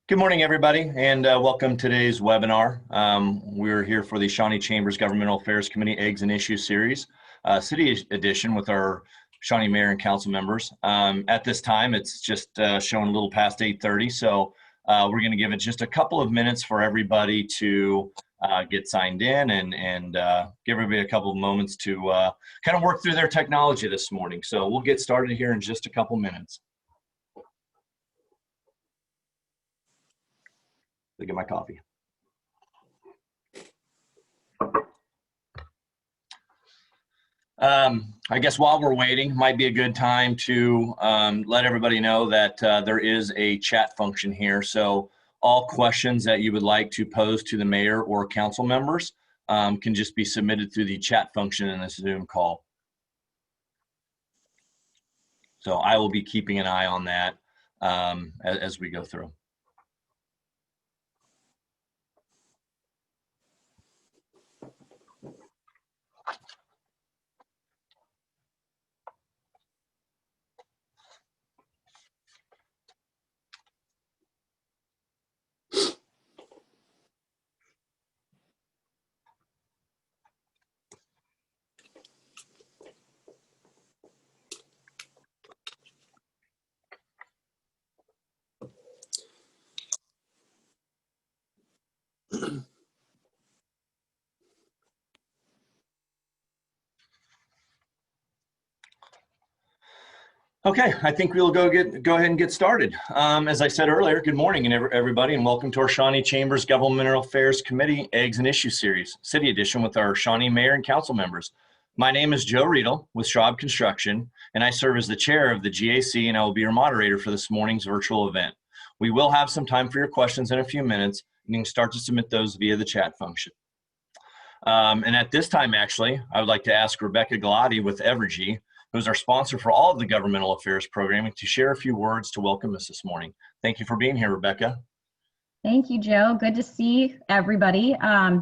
Good morning, everybody, and welcome to today's webinar. We're here for the Shawnee Chamber's Governmental Affairs Committee Eggs and Issues Series, City Edition with our Shawnee Mayor and Council members. At this time, it's just showing a little past 8:30, so we're going to give it just a couple of minutes for everybody to get signed in and give everybody a couple of moments to kind of work through their technology this morning. So we'll get started here in just a couple minutes. Look at my coffee. I guess while we're waiting, might be a good time to let everybody know that there is a chat function here. So all questions that you would like to pose to the mayor or council members can just be submitted through the chat function in this Zoom call. So I will be keeping an eye on that as we go through. Okay, I think we'll go ahead and get started. As I said earlier, good morning everybody, and welcome to our Shawnee Chamber's Governmental Affairs Committee Eggs and Issues Series, City Edition with our Shawnee Mayor and Council members. My name is Joe Riedel with Schwab Construction, and I serve as the chair of the GAC, and I will be your moderator for this morning's virtual event. We will have some time for your questions in a few minutes, and you can start to submit those via the chat function. And at this time, actually, I would like to ask Rebecca Galati with Evergy, who's our sponsor for all of the governmental affairs programming, to share a few words to welcome us this morning. Thank you for being here, Rebecca. Thank you, Joe. Good to see everybody.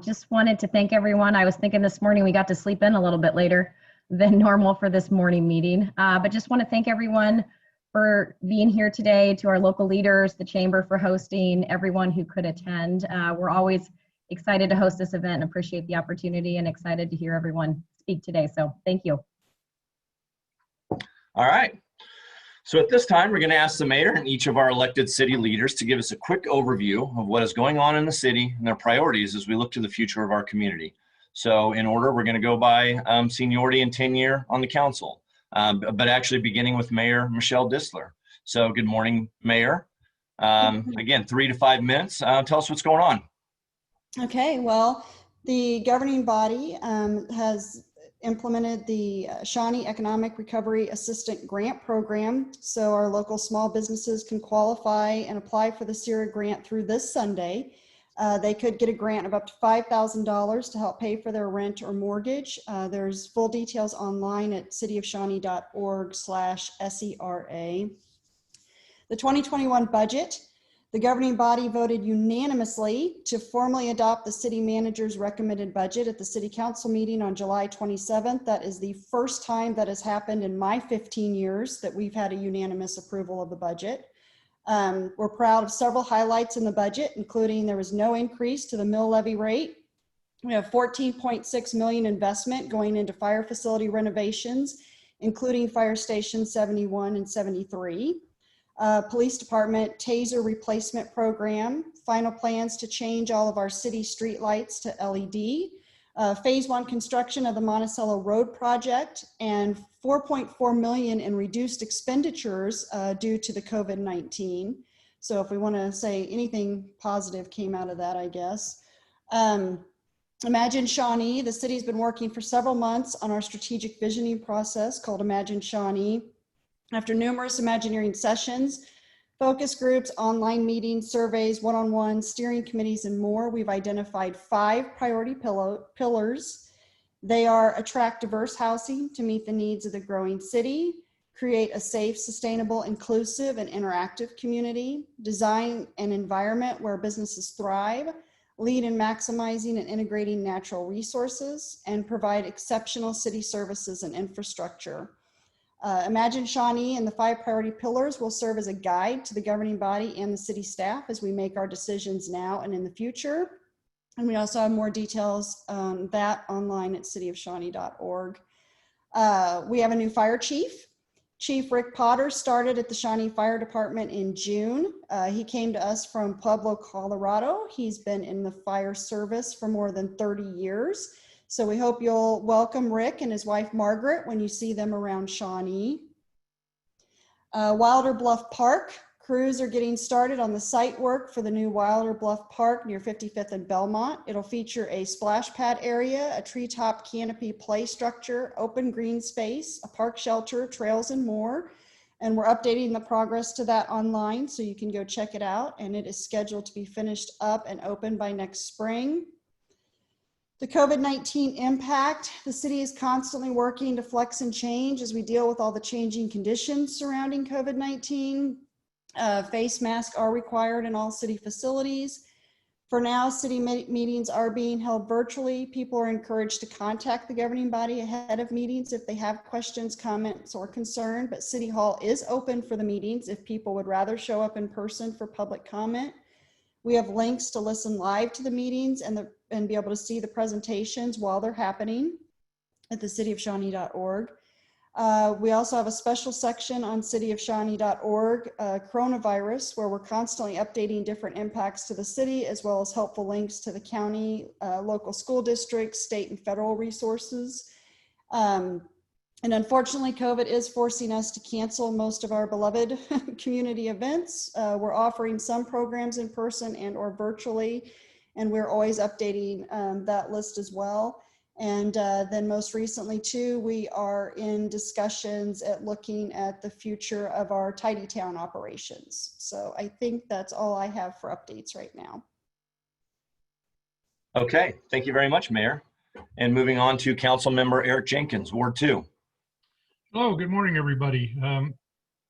Just wanted to thank everyone. I was thinking this morning we got to sleep in a little bit later than normal for this morning meeting. But just want to thank everyone for being here today, to our local leaders, the Chamber for hosting, everyone who could attend. We're always excited to host this event and appreciate the opportunity and excited to hear everyone speak today. So thank you. All right. So at this time, we're going to ask the mayor and each of our elected city leaders to give us a quick overview of what is going on in the city and their priorities as we look to the future of our community. So in order, we're going to go by seniority and tenure on the council, but actually beginning with Mayor Michelle Distler. So good morning, Mayor. Again, 3 to 5 minutes. Tell us what's going on. Okay, well, the governing body has implemented the Shawnee Economic Recovery Assistant Grant Program. So our local small businesses can qualify and apply for the CERA grant through this Sunday. They could get a grant of up to $5,000 to help pay for their rent or mortgage. There's full details online at cityofshawnee.org/SERA. The 2021 budget. The governing body voted unanimously to formally adopt the city manager's recommended budget at the city council meeting on July 27th. That is the first time that has happened in my 15 years that we've had a unanimous approval of the budget. We're proud of several highlights in the budget, including there was no increase to the mill levy rate. We have $14.6 million investment going into fire facility renovations, including fire stations 71 and 73. Police department taser replacement program, final plans to change all of our city street lights to LED, phase 1 construction of the Monticello Road project, and $4.4 million in reduced expenditures due to the COVID-19. So if we want to say anything positive came out of that, I guess. Imagine Shawnee, the city's been working for several months on our strategic visioning process called Imagine Shawnee. After numerous Imagineering sessions, focus groups, online meetings, surveys, one-on-ones, steering committees, and more, we've identified 5 priority pillars. They are attract diverse housing to meet the needs of the growing city, create a safe, sustainable, inclusive, and interactive community, design an environment where businesses thrive, lead in maximizing and integrating natural resources, and provide exceptional city services and infrastructure. Imagine Shawnee and the 5 priority pillars will serve as a guide to the governing body and the city staff as we make our decisions now and in the future. And we also have more details on that online at cityofshawnee.org. We have a new fire chief. Chief Rick Potter started at the Shawnee Fire Department in June. He came to us from Pueblo, Colorado. He's been in the fire service for more than 30 years. So we hope you'll welcome Rick and his wife Margaret when you see them around Shawnee. Wilder Bluff Park. Crews are getting started on the site work for the new Wilder Bluff Park near 55th and Belmont. It'll feature a splash pad area, a treetop canopy play structure, open green space, a park shelter, trails, and more. And we're updating the progress to that online so you can go check it out. And it is scheduled to be finished up and open by next spring. The COVID-19 impact, the city is constantly working to flex and change as we deal with all the changing conditions surrounding COVID-19. Face masks are required in all city facilities. For now, city meetings are being held virtually. People are encouraged to contact the governing body ahead of meetings if they have questions, comments, or concern, but City Hall is open for the meetings if people would rather show up in person for public comment. We have links to listen live to the meetings and be able to see the presentations while they're happening at the cityofshawnee.org. We also have a special section on cityofshawnee.org, coronavirus, where we're constantly updating different impacts to the city, as well as helpful links to the county, local school districts, state and federal resources. And unfortunately, COVID is forcing us to cancel most of our beloved community events. We're offering some programs in person and or virtually, and we're always updating that list as well. And then most recently too, we are in discussions at looking at the future of our Tidy Town operations. So I think that's all I have for updates right now. Okay, thank you very much, Mayor. And moving on to Council Member Eric Jenkins, Ward 2. Hello, good morning, everybody.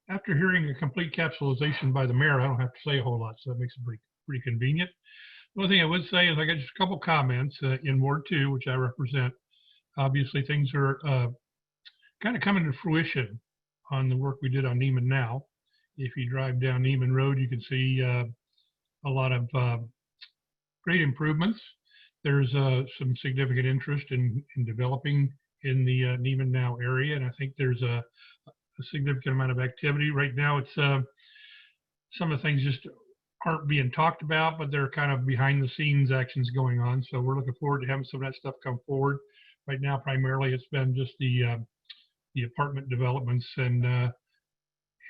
After hearing a complete capsulization by the mayor, I don't have to say a whole lot, so that makes it pretty convenient. One thing I would say is I got just a couple comments in Ward 2, which I represent. Obviously, things are kind of coming to fruition on the work we did on Navman now. If you drive down Navman Road, you can see a lot of great improvements. There's some significant interest in developing in the Navman now area, and I think there's a significant amount of activity. Right now, it's some of the things just aren't being talked about, but they're kind of behind the scenes actions going on. So we're looking forward to having some of that stuff come forward. Right now, primarily, it's been just the apartment developments and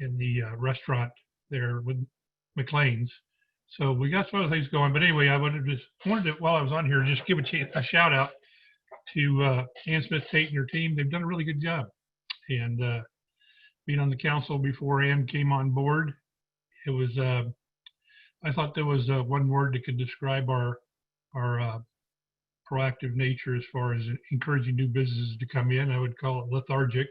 the restaurant there with McLean's. So we got some other things going. But anyway, I wanted to, while I was on here, just give a shout out to Ann Smith-Tate and her team. They've done a really good job. And being on the council before Ann came on board, it was, I thought there was one word that could describe our proactive nature as far as encouraging new businesses to come in. I would call it lethargic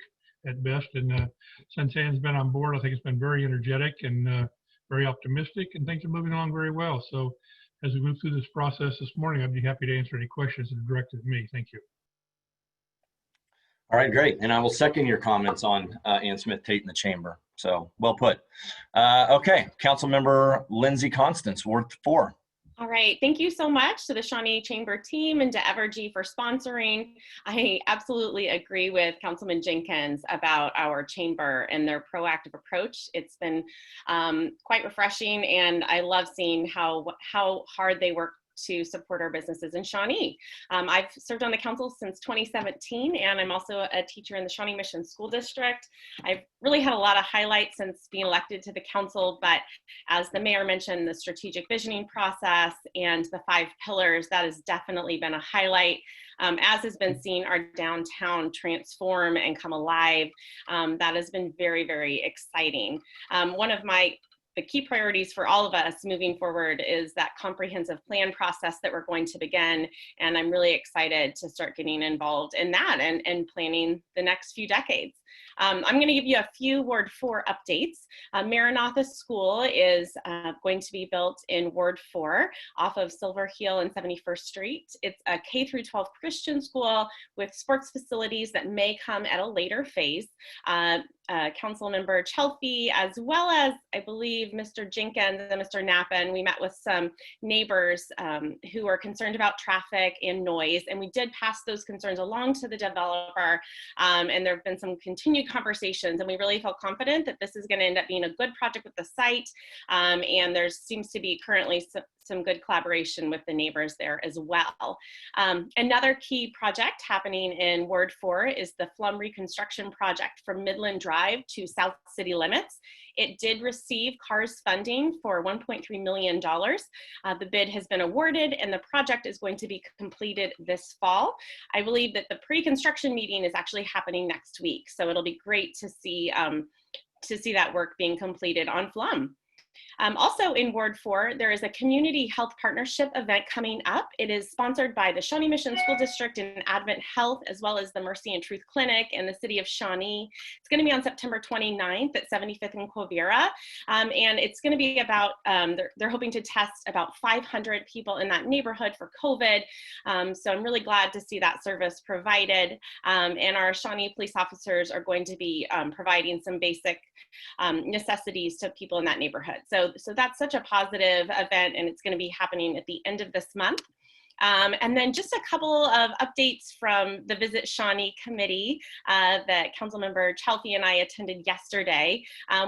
at best. And since Ann's been on board, I think it's been very energetic and very optimistic, and things are moving along very well. So as we move through this process this morning, I'd be happy to answer any questions that are directed at me. Thank you. All right, great. And I will second your comments on Ann Smith-Tate in the chamber. So well put. Okay, Councilmember Lindsay Constance, Ward 4. All right, thank you so much to the Shawnee Chamber team and to Evergy for sponsoring. I absolutely agree with Councilman Jenkins about our chamber and their proactive approach. It's been quite refreshing, and I love seeing how hard they work to support our businesses in Shawnee. I've served on the council since 2017, and I'm also a teacher in the Shawnee Mission School District. I've really had a lot of highlights since being elected to the council, but as the mayor mentioned, the strategic visioning process and the 5 pillars, that has definitely been a highlight. As has been seen our downtown transform and come alive. That has been very, very exciting. One of the key priorities for all of us moving forward is that comprehensive plan process that we're going to begin. And I'm really excited to start getting involved in that and planning the next few decades. I'm going to give you a few Ward 4 updates. Maranatha School is going to be built in Ward 4 off of Silver Heel and 71st Street. It's a K through 12 Christian school with sports facilities that may come at a later phase. Councilmember Chelsea, as well as I believe Mr. Jenkins and Mr. Navman, we met with some neighbors who are concerned about traffic and noise, and we did pass those concerns along to the developer, and there have been some continued conversations, and we really feel confident that this is going to end up being a good project with the site, and there seems to be currently some good collaboration with the neighbors there as well. Another key project happening in Ward 4 is the Flum reconstruction project from Midland Drive to South City limits. It did receive CARS funding for $1.3 million. The bid has been awarded and the project is going to be completed this fall. I believe that the pre-construction meeting is actually happening next week, so it'll be great to see that work being completed on Flum. Also in Ward 4, there is a community health partnership event coming up. It is sponsored by the Shawnee Mission School District and Advent Health, as well as the Mercy and Truth Clinic and the City of Shawnee. It's going to be on September 29th at 75th and Quivira. And it's going to be about, they're hoping to test about 500 people in that neighborhood for COVID. So I'm really glad to see that service provided. And our Shawnee police officers are going to be providing some basic necessities to people in that neighborhood. So that's such a positive event, and it's going to be happening at the end of this month. And then just a couple of updates from the Visit Shawnee committee that Councilmember Chelsea and I attended yesterday.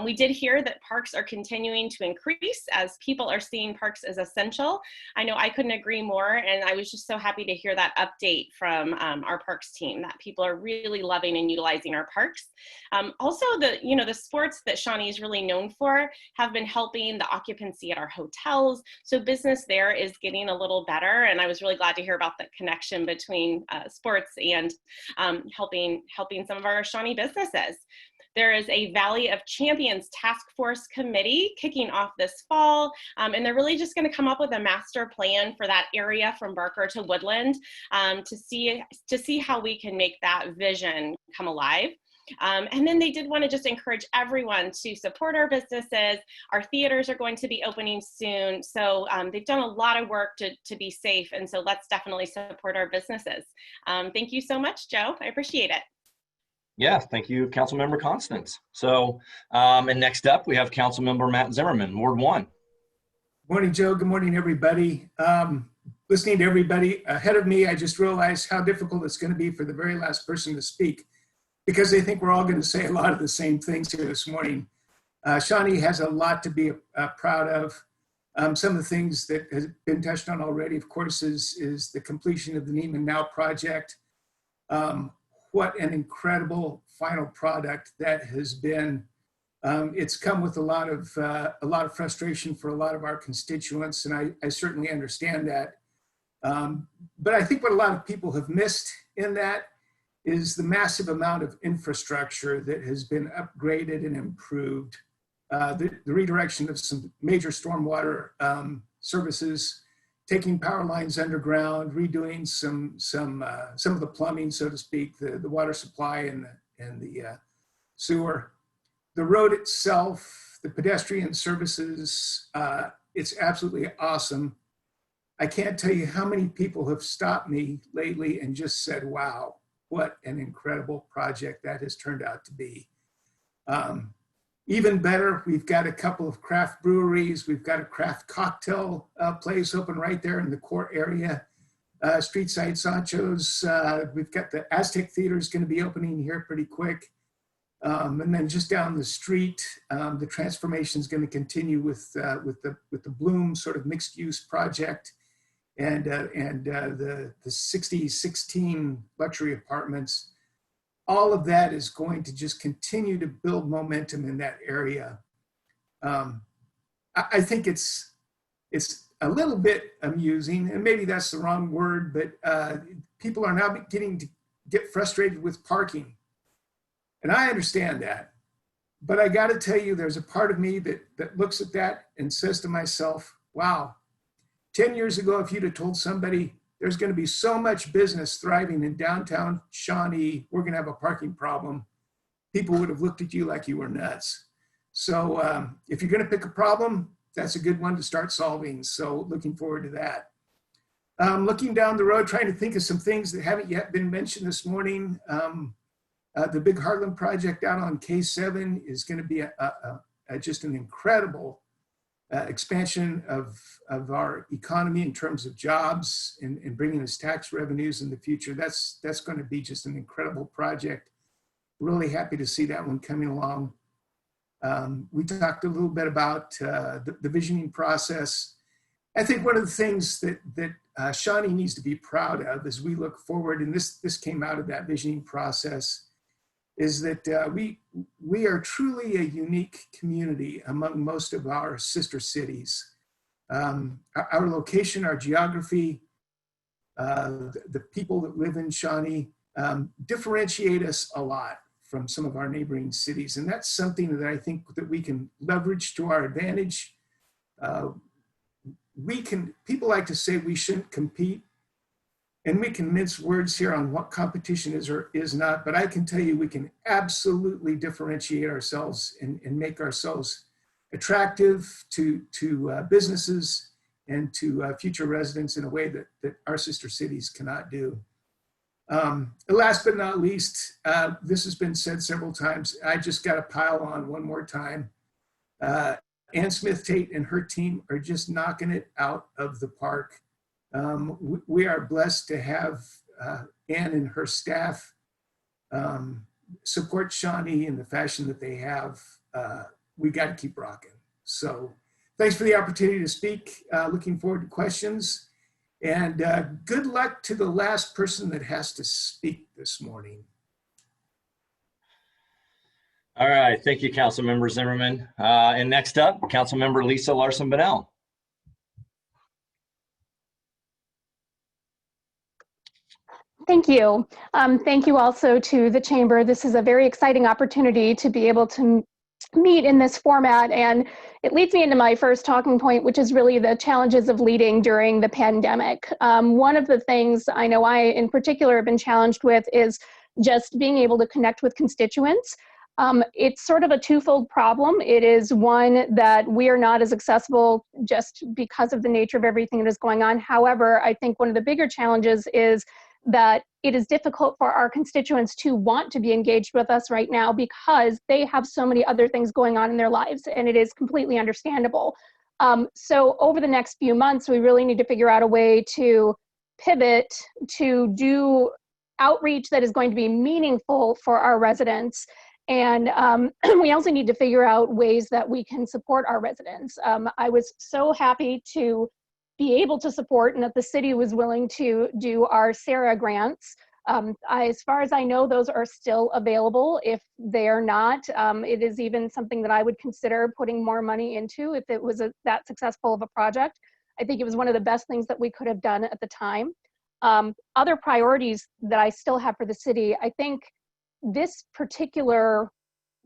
We did hear that parks are continuing to increase as people are seeing parks as essential. I know I couldn't agree more, and I was just so happy to hear that update from our parks team, that people are really loving and utilizing our parks. Also, the sports that Shawnee is really known for have been helping the occupancy at our hotels. So business there is getting a little better, and I was really glad to hear about the connection between sports and helping some of our Shawnee businesses. There is a Valley of Champions Task Force Committee kicking off this fall, and they're really just going to come up with a master plan for that area from Barker to Woodland to see how we can make that vision come alive. And then they did want to just encourage everyone to support our businesses. Our theaters are going to be opening soon. So they've done a lot of work to be safe. And so let's definitely support our businesses. Thank you so much, Joe. I appreciate it. Yeah, thank you, Councilmember Constance. So, and next up, we have Councilmember Matt Zimmerman, Ward 1. Good morning, Joe. Good morning, everybody. Listening to everybody ahead of me, I just realized how difficult it's going to be for the very last person to speak, because I think we're all going to say a lot of the same things here this morning. Shawnee has a lot to be proud of. Some of the things that has been touched on already, of course, is the completion of the Navman Now project. What an incredible final product that has been. It's come with a lot of frustration for a lot of our constituents, and I certainly understand that. But I think what a lot of people have missed in that is the massive amount of infrastructure that has been upgraded and improved. The redirection of some major stormwater services, taking power lines underground, redoing some of the plumbing, so to speak, the water supply and the sewer. The road itself, the pedestrian services, it's absolutely awesome. I can't tell you how many people have stopped me lately and just said, wow, what an incredible project that has turned out to be. Even better, we've got a couple of craft breweries. We've got a craft cocktail place open right there in the core area. Street Side Sancho's. We've got the Aztec Theater is going to be opening here pretty quick. And then just down the street, the transformation is going to continue with the Bloom sort of mixed use project. And the 6016 luxury apartments, all of that is going to just continue to build momentum in that area. I think it's a little bit amusing, and maybe that's the wrong word, but people are now beginning to get frustrated with parking. And I understand that, but I got to tell you, there's a part of me that looks at that and says to myself, wow, 10 years ago, if you'd have told somebody there's going to be so much business thriving in downtown Shawnee, we're going to have a parking problem, people would have looked at you like you were nuts. So if you're going to pick a problem, that's a good one to start solving. So looking forward to that. Looking down the road, trying to think of some things that haven't yet been mentioned this morning. The big Heartland project out on K7 is going to be just an incredible expansion of our economy in terms of jobs and bringing us tax revenues in the future. That's going to be just an incredible project. Really happy to see that one coming along. We talked a little bit about the visioning process. I think one of the things that Shawnee needs to be proud of as we look forward, and this came out of that visioning process, is that we are truly a unique community among most of our sister cities. Our location, our geography, the people that live in Shawnee differentiate us a lot from some of our neighboring cities. And that's something that I think that we can leverage to our advantage. People like to say we shouldn't compete, and we can mince words here on what competition is or is not, but I can tell you we can absolutely differentiate ourselves and make ourselves attractive to businesses and to future residents in a way that our sister cities cannot do. Last but not least, this has been said several times. I just got to pile on one more time. Ann Smith-Tate and her team are just knocking it out of the park. We are blessed to have Ann and her staff support Shawnee in the fashion that they have. We got to keep rocking. So thanks for the opportunity to speak. Looking forward to questions. And good luck to the last person that has to speak this morning. All right, thank you, Councilmember Zimmerman. And next up, Councilmember Lisa Larson-Bonnell. Thank you. Thank you also to the Chamber. This is a very exciting opportunity to be able to meet in this format, and it leads me into my first talking point, which is really the challenges of leading during the pandemic. One of the things I know I in particular have been challenged with is just being able to connect with constituents. It's sort of a twofold problem. It is one that we are not as accessible just because of the nature of everything that is going on. However, I think one of the bigger challenges is that it is difficult for our constituents to want to be engaged with us right now because they have so many other things going on in their lives, and it is completely understandable. So over the next few months, we really need to figure out a way to pivot to do outreach that is going to be meaningful for our residents. And we also need to figure out ways that we can support our residents. I was so happy to be able to support and that the city was willing to do our SARA grants. As far as I know, those are still available. If they're not, it is even something that I would consider putting more money into if it was that successful of a project. I think it was one of the best things that we could have done at the time. Other priorities that I still have for the city, I think this particular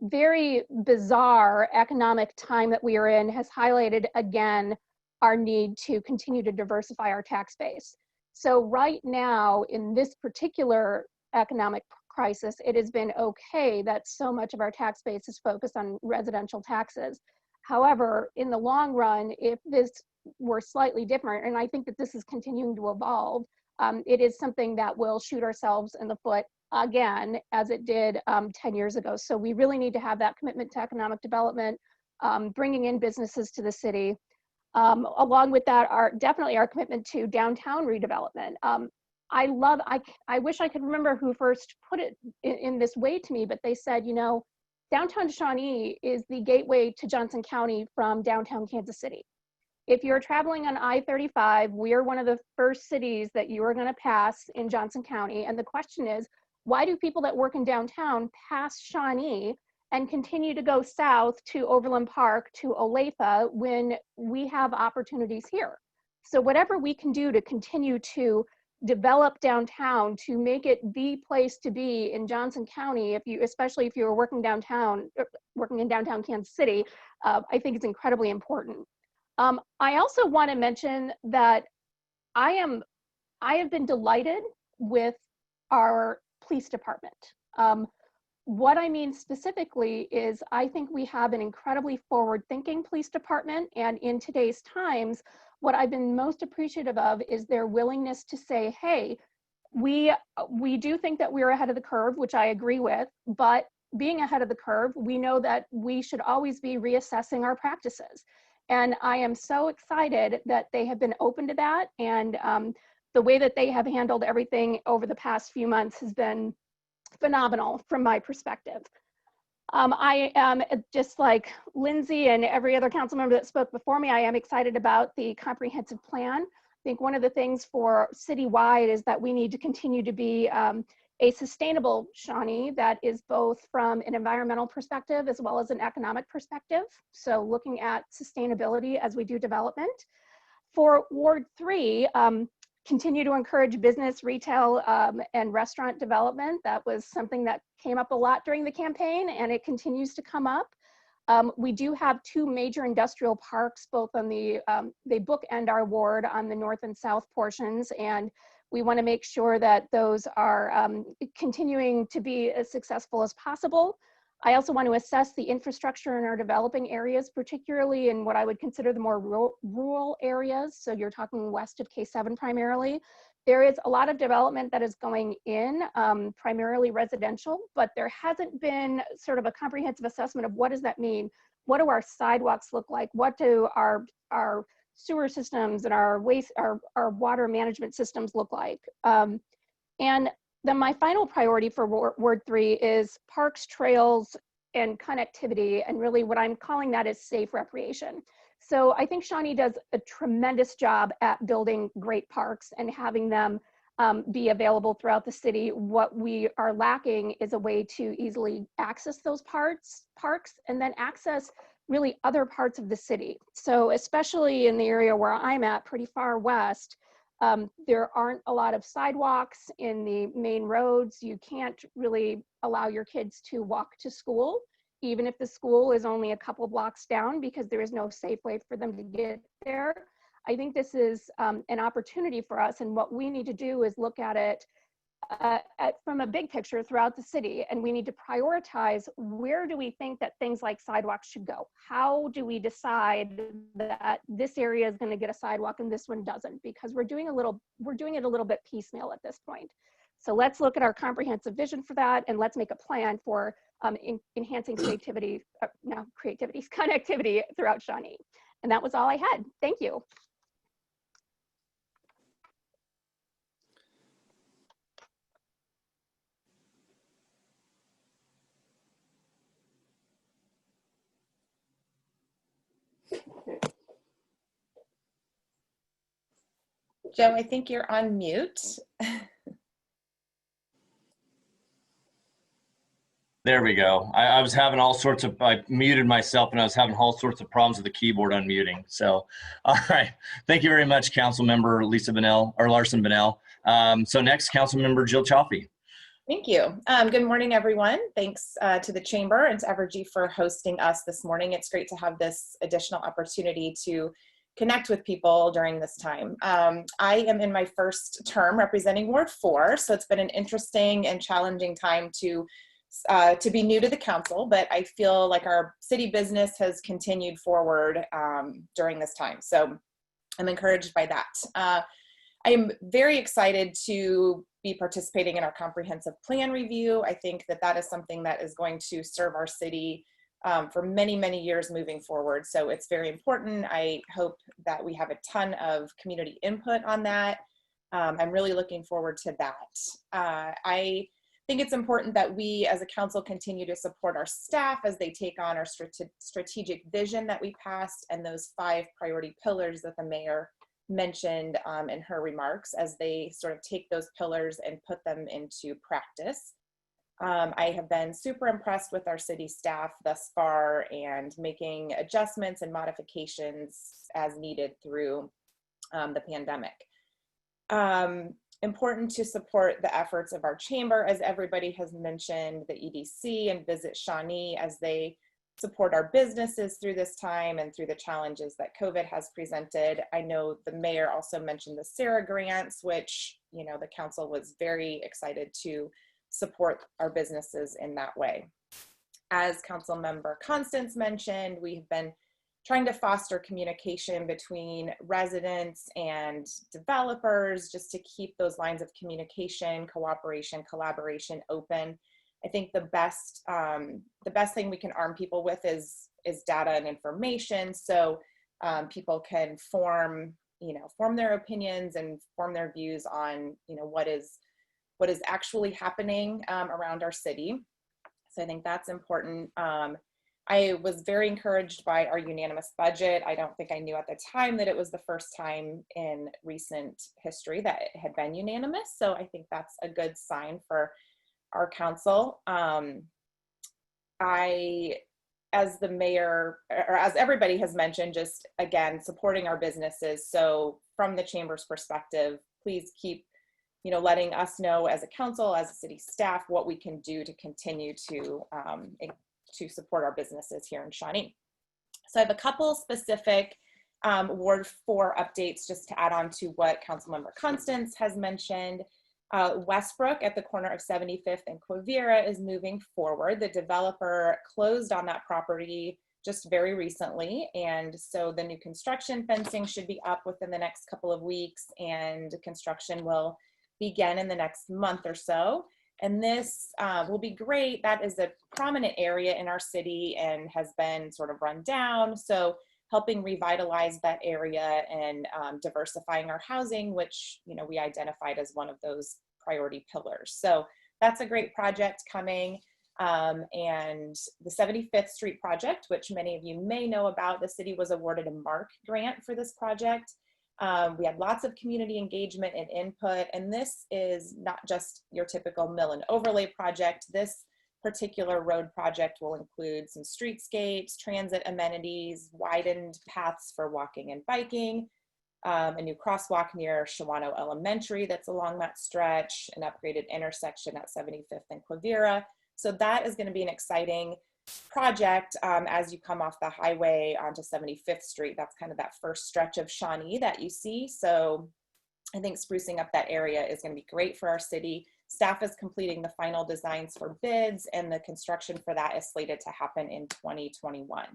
very bizarre economic time that we are in has highlighted again our need to continue to diversify our tax base. So right now, in this particular economic crisis, it has been okay that so much of our tax base is focused on residential taxes. However, in the long run, if this were slightly different, and I think that this is continuing to evolve, it is something that will shoot ourselves in the foot again, as it did 10 years ago. So we really need to have that commitment to economic development, bringing in businesses to the city. Along with that, definitely our commitment to downtown redevelopment. I wish I could remember who first put it in this way to me, but they said, you know, downtown Shawnee is the gateway to Johnson County from downtown Kansas City. If you're traveling on I-35, we are one of the first cities that you are going to pass in Johnson County. And the question is, why do people that work in downtown pass Shawnee and continue to go south to Overland Park, to Olathe, when we have opportunities here? So whatever we can do to continue to develop downtown, to make it the place to be in Johnson County, especially if you're working downtown, working in downtown Kansas City, I think it's incredibly important. I also want to mention that I have been delighted with our police department. What I mean specifically is I think we have an incredibly forward-thinking police department, and in today's times, what I've been most appreciative of is their willingness to say, hey, we do think that we're ahead of the curve, which I agree with, but being ahead of the curve, we know that we should always be reassessing our practices. And I am so excited that they have been open to that, and the way that they have handled everything over the past few months has been phenomenal from my perspective. I am, just like Lindsay and every other council member that spoke before me, I am excited about the comprehensive plan. I think one of the things for citywide is that we need to continue to be a sustainable Shawnee that is both from an environmental perspective as well as an economic perspective. So looking at sustainability as we do development. For Ward 3, continue to encourage business, retail, and restaurant development. That was something that came up a lot during the campaign, and it continues to come up. We do have 2 major industrial parks, both on the, they bookend our ward on the north and south portions, and we want to make sure that those are continuing to be as successful as possible. I also want to assess the infrastructure in our developing areas, particularly in what I would consider the more rural areas. So you're talking west of K7 primarily. There is a lot of development that is going in, primarily residential, but there hasn't been sort of a comprehensive assessment of what does that mean? What do our sidewalks look like? What do our sewer systems and our waste, our water management systems look like? And then my final priority for Ward 3 is parks, trails, and connectivity, and really what I'm calling that is safe recreation. So I think Shawnee does a tremendous job at building great parks and having them be available throughout the city. What we are lacking is a way to easily access those parks, and then access really other parts of the city. So especially in the area where I'm at, pretty far west, there aren't a lot of sidewalks in the main roads. You can't really allow your kids to walk to school, even if the school is only a couple blocks down, because there is no safe way for them to get there. I think this is an opportunity for us, and what we need to do is look at it from a big picture throughout the city, and we need to prioritize where do we think that things like sidewalks should go? How do we decide that this area is going to get a sidewalk and this one doesn't? Because we're doing it a little bit piecemeal at this point. So let's look at our comprehensive vision for that, and let's make a plan for enhancing connectivity throughout Shawnee. And that was all I had. Thank you. Joe, I think you're on mute. There we go. I was having all sorts of, I muted myself and I was having all sorts of problems with the keyboard unmuting. So, all right. Thank you very much, Council Member Lisa Bunnell, or Larson Bunnell. So next, Council Member Jill Chaffee. Thank you. Good morning, everyone. Thanks to the Chamber and to Evergy for hosting us this morning. It's great to have this additional opportunity to connect with people during this time. I am in my first term representing Ward 4, so it's been an interesting and challenging time to be new to the council, but I feel like our city business has continued forward during this time. So I'm encouraged by that. I am very excited to be participating in our comprehensive plan review. I think that that is something that is going to serve our city for many, many years moving forward. So it's very important. I hope that we have a ton of community input on that. I'm really looking forward to that. I think it's important that we as a council continue to support our staff as they take on our strategic vision that we passed and those 5 priority pillars that the mayor mentioned in her remarks as they sort of take those pillars and put them into practice. I have been super impressed with our city staff thus far and making adjustments and modifications as needed through the pandemic. Important to support the efforts of our chamber, as everybody has mentioned, the EDC and Visit Shawnee as they support our businesses through this time and through the challenges that COVID has presented. I know the mayor also mentioned the SARA grants, which, you know, the council was very excited to support our businesses in that way. As Councilmember Constance mentioned, we have been trying to foster communication between residents and developers just to keep those lines of communication, cooperation, collaboration open. I think the best thing we can arm people with is data and information, so people can form their opinions and form their views on what is actually happening around our city. So I think that's important. I was very encouraged by our unanimous budget. I don't think I knew at the time that it was the first time in recent history that it had been unanimous. So I think that's a good sign for our council. As the mayor, or as everybody has mentioned, just again, supporting our businesses. So from the chamber's perspective, please keep letting us know as a council, as a city staff, what we can do to continue to support our businesses here in Shawnee. So I have a couple specific Ward 4 updates just to add on to what Councilmember Constance has mentioned. Westbrook at the corner of 75th and Quivira is moving forward. The developer closed on that property just very recently, and so the new construction fencing should be up within the next couple of weeks, and construction will begin in the next month or so. And this will be great. That is a prominent area in our city and has been sort of run down. So helping revitalize that area and diversifying our housing, which we identified as one of those priority pillars. So that's a great project coming. And the 75th Street project, which many of you may know about, the city was awarded a MARC grant for this project. We had lots of community engagement and input, and this is not just your typical mill and overlay project. This particular road project will include some streetscapes, transit amenities, widened paths for walking and biking, a new crosswalk near Shawnee Elementary that's along that stretch, an upgraded intersection at 75th and Quivira. So that is going to be an exciting project as you come off the highway onto 75th Street. That's kind of that first stretch of Shawnee that you see. So I think sprucing up that area is going to be great for our city. Staff is completing the final designs for bids, and the construction for that is slated to happen in 2021.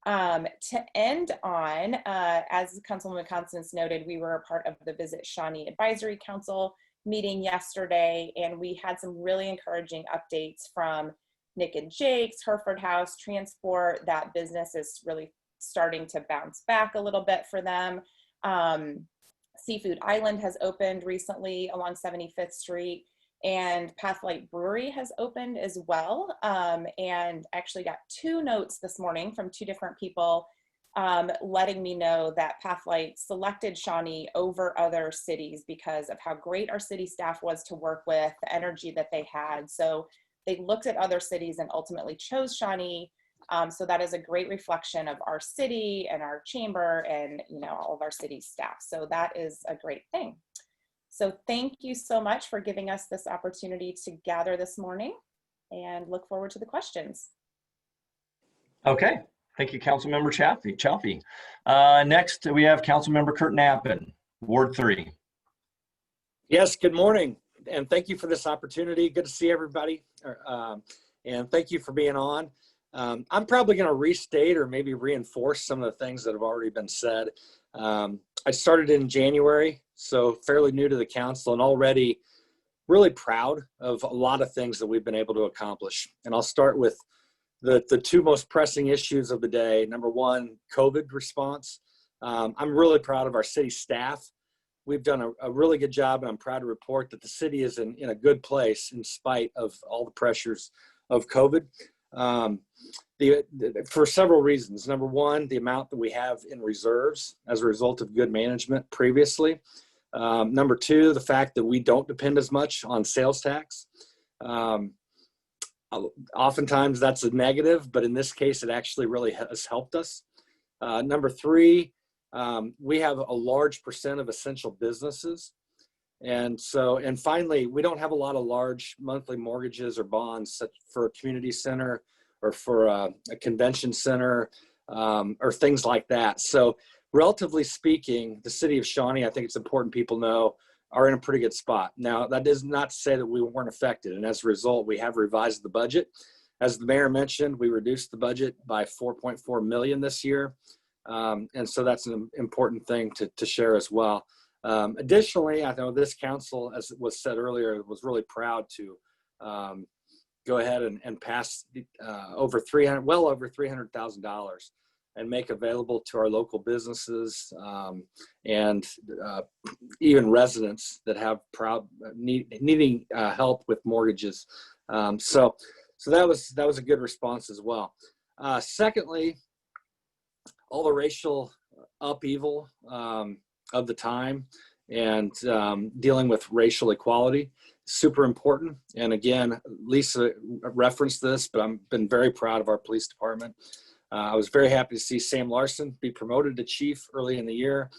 To end on, as Councilwoman Constance noted, we were a part of the Visit Shawnee Advisory Council meeting yesterday, and we had some really encouraging updates from Nick and Jake's, Hereford House, Transport. That business is really starting to bounce back a little bit for them. Seafood Island has opened recently along 75th Street, and Pathlight Brewery has opened as well. And actually got 2 notes this morning from 2 different people letting me know that Pathlight selected Shawnee over other cities because of how great our city staff was to work with, the energy that they had. So they looked at other cities and ultimately chose Shawnee. So that is a great reflection of our city and our chamber and all of our city staff. So that is a great thing. So thank you so much for giving us this opportunity to gather this morning, and look forward to the questions. Okay, thank you, Councilmember Chalfie. Next, we have Councilmember Kurt Knappen, Ward 3. Yes, good morning, and thank you for this opportunity. Good to see everybody, and thank you for being on. I'm probably going to restate or maybe reinforce some of the things that have already been said. I started in January, so fairly new to the council, and already really proud of a lot of things that we've been able to accomplish. And I'll start with the 2 most pressing issues of the day. Number 1, COVID response. I'm really proud of our city staff. We've done a really good job, and I'm proud to report that the city is in a good place in spite of all the pressures of COVID. For several reasons. Number 1, the amount that we have in reserves as a result of good management previously. Number 2, the fact that we don't depend as much on sales tax. Oftentimes that's a negative, but in this case, it actually really has helped us. Number 3, we have a large percent of essential businesses. And finally, we don't have a lot of large monthly mortgages or bonds for a community center or for a convention center or things like that. So relatively speaking, the city of Shawnee, I think it's important people know, are in a pretty good spot. Now, that is not to say that we weren't affected. And as a result, we have revised the budget. As the mayor mentioned, we reduced the budget by $4.4 million this year. And so that's an important thing to share as well. Additionally, I know this council, as was said earlier, was really proud to go ahead and pass well over $300,000 and make available to our local businesses and even residents that have needing help with mortgages. So that was a good response as well. Secondly, all the racial upheaval of the time and dealing with racial equality, super important. And again, Lisa referenced this, but I've been very proud of our police department. I was very happy to see Sam Larson be promoted to chief early in the year.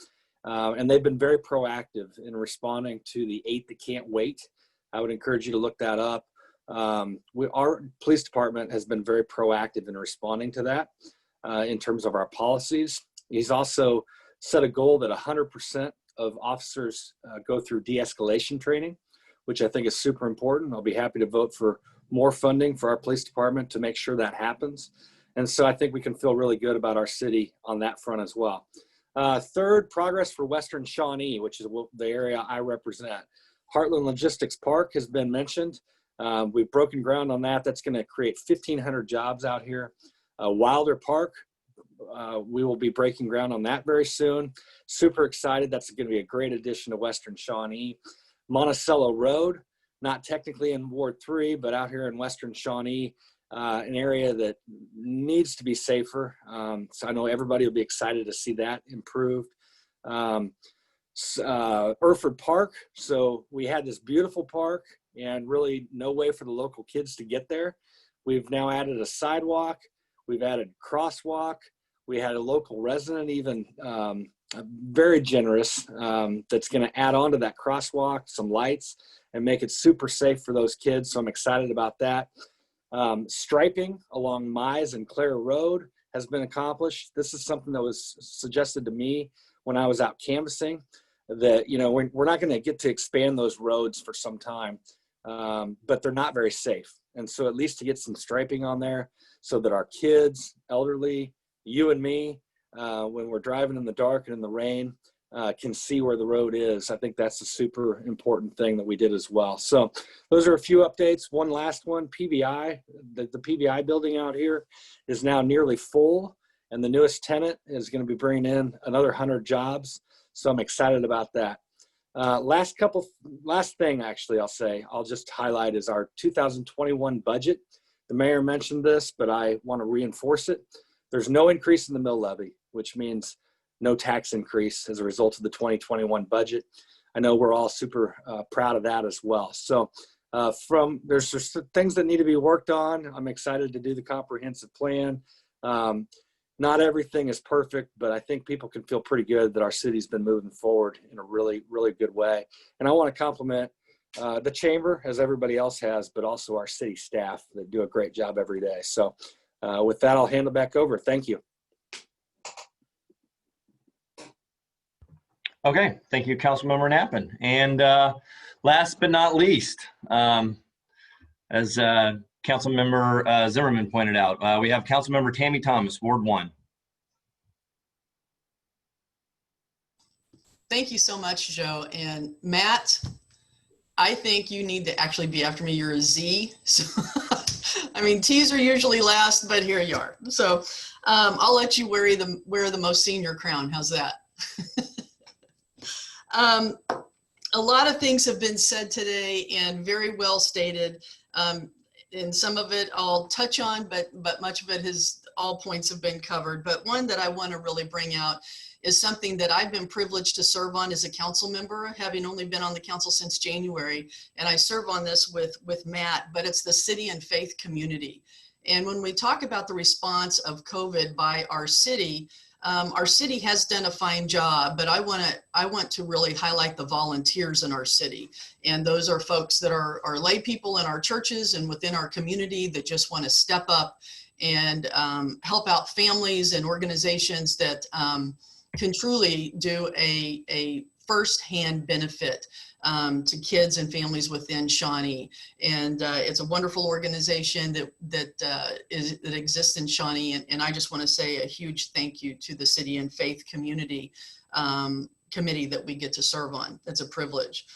And they've been very proactive in responding to the 8 that can't wait. I would encourage you to look that up. Our police department has been very proactive in responding to that in terms of our policies. He's also set a goal that 100% of officers go through de-escalation training, which I think is super important. I'll be happy to vote for more funding for our police department to make sure that happens. And so I think we can feel really good about our city on that front as well. Third, progress for Western Shawnee, which is the area I represent. Heartland Logistics Park has been mentioned. We've broken ground on that. That's going to create 1,500 jobs out here. Wilder Park, we will be breaking ground on that very soon. Super excited. That's going to be a great addition to Western Shawnee. Monticello Road, not technically in Ward 3, but out here in Western Shawnee, an area that needs to be safer. So I know everybody will be excited to see that improved. Irford Park. So we had this beautiful park and really no way for the local kids to get there. We've now added a sidewalk. We've added crosswalk. We had a local resident even very generous that's going to add on to that crosswalk, some lights, and make it super safe for those kids. So I'm excited about that. Striping along Mize and Clare Road has been accomplished. This is something that was suggested to me when I was out canvassing, that, you know, we're not going to get to expand those roads for some time, but they're not very safe. And so at least to get some striping on there so that our kids, elderly, you and me, when we're driving in the dark and in the rain, can see where the road is. I think that's a super important thing that we did as well. So those are a few updates. One last one, PBI, the PBI building out here is now nearly full, and the newest tenant is going to be bringing in another 100 jobs. So I'm excited about that. Last thing, actually, I'll just highlight is our 2021 budget. The mayor mentioned this, but I want to reinforce it. There's no increase in the mill levy, which means no tax increase as a result of the 2021 budget. I know we're all super proud of that as well. So there's just things that need to be worked on. I'm excited to do the comprehensive plan. Not everything is perfect, but I think people can feel pretty good that our city's been moving forward in a really, really good way. And I want to compliment the chamber, as everybody else has, but also our city staff that do a great job every day. So with that, I'll hand it back over. Thank you. Okay, thank you, Councilmember Navman. And last but not least, as Councilmember Zimmerman pointed out, we have Councilmember Tammy Thomas, Ward 1. Thank you so much, Joe. And Matt, I think you need to actually be after me. You're a Z. So, I mean, T's are usually last, but here you are. So I'll let you wear the most senior crown. How's that? A lot of things have been said today and very well stated. And some of it I'll touch on, but much of it all points have been covered. But one that I want to really bring out is something that I've been privileged to serve on as a council member, having only been on the council since January. And I serve on this with Matt, but it's the city and faith community. And when we talk about the response of COVID by our city has done a fine job, but I want to really highlight the volunteers in our city. And those are folks that are lay people in our churches and within our community that just want to step up and help out families and organizations that can truly do a firsthand benefit to kids and families within Shawnee. And it's a wonderful organization that exists in Shawnee. And I just want to say a huge thank you to the City and Faith Community Committee that we get to serve on. It's a privilege.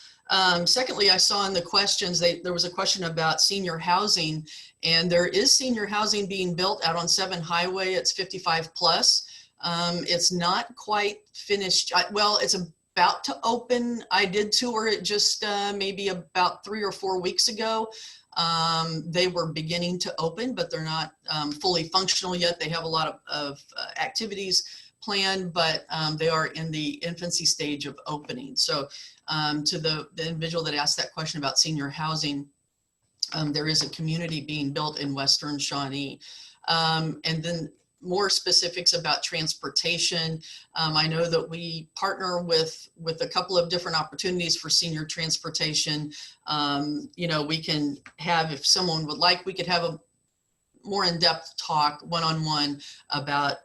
Secondly, I saw in the questions, there was a question about senior housing, and there is senior housing being built out on 7 Highway. It's 55 plus. It's not quite finished. Well, it's about to open. I did tour it just maybe about 3 or 4 weeks ago. They were beginning to open, but they're not fully functional yet. They have a lot of activities planned, but they are in the infancy stage of opening. So to the individual that asked that question about senior housing, there is a community being built in Western Shawnee. And then more specifics about transportation. I know that we partner with a couple of different opportunities for senior transportation. You know, we can have, if someone would like, we could have a more in-depth talk one-on-one about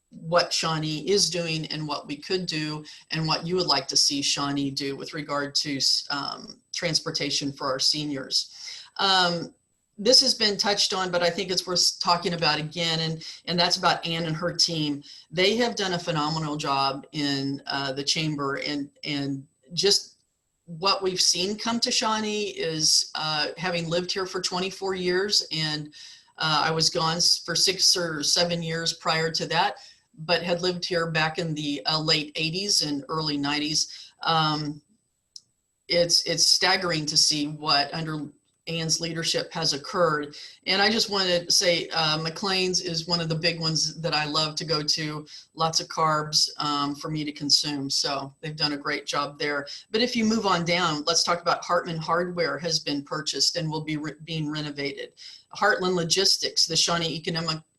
what Shawnee is doing and what we could do and what you would like to see Shawnee do with regard to transportation for our seniors. This has been touched on, but I think it's worth talking about again, and that's about Ann and her team. They have done a phenomenal job in the chamber, and just what we've seen come to Shawnee is having lived here for 24 years, and I was gone for 6 or 7 years prior to that, but had lived here back in the late 80s and early 90s. It's staggering to see what under Ann's leadership has occurred. And I just wanted to say McLean's is one of the big ones that I love to go to. Lots of carbs for me to consume. So they've done a great job there. But if you move on down, let's talk about Hartman Hardware has been purchased and will be being renovated. Heartland Logistics, the Shawnee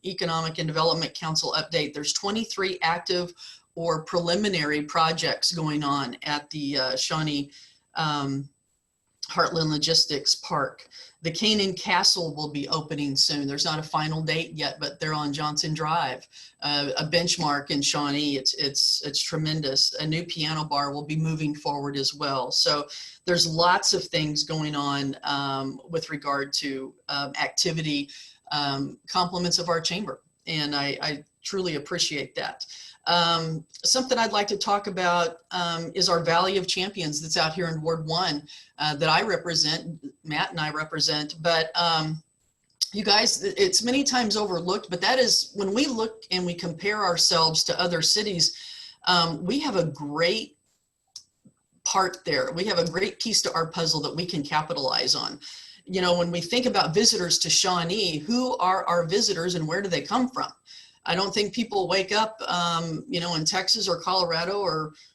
Economic and Development Council update. There's 23 active or preliminary projects going on at the Shawnee Heartland Logistics Park. The Canaan Castle will be opening soon. There's not a final date yet, but they're on Johnson Drive, a benchmark in Shawnee. It's tremendous. A new piano bar will be moving forward as well. So there's lots of things going on with regard to activity, compliments of our chamber. And I truly appreciate that. Something I'd like to talk about is our Valley of Champions that's out here in Ward 1 that I represent, Matt and I represent. But you guys, it's many times overlooked, but that is when we look and we compare ourselves to other cities, we have a great part there. We have a great piece to our puzzle that we can capitalize on. You know, when we think about visitors to Shawnee, who are our visitors and where do they come from? I don't think people wake up, you know, in Texas or Colorado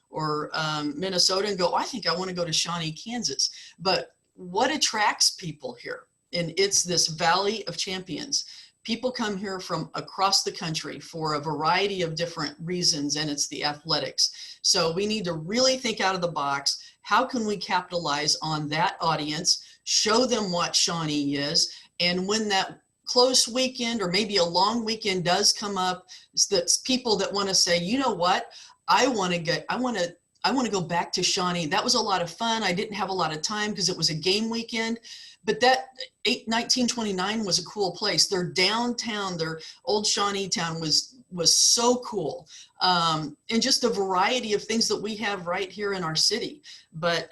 or Minnesota and go, I think I want to go to Shawnee, Kansas. But what attracts people here? And it's this Valley of Champions. People come here from across the country for a variety of different reasons, and it's the athletics. So we need to really think out of the box. How can we capitalize on that audience, show them what Shawnee is, and when that close weekend or maybe a long weekend does come up, that's people that want to say, you know what, I want to go back to Shawnee. That was a lot of fun. I didn't have a lot of time because it was a game weekend, but that 1929 was a cool place. Their downtown, their old Shawnee town was so cool. And just a variety of things that we have right here in our city. But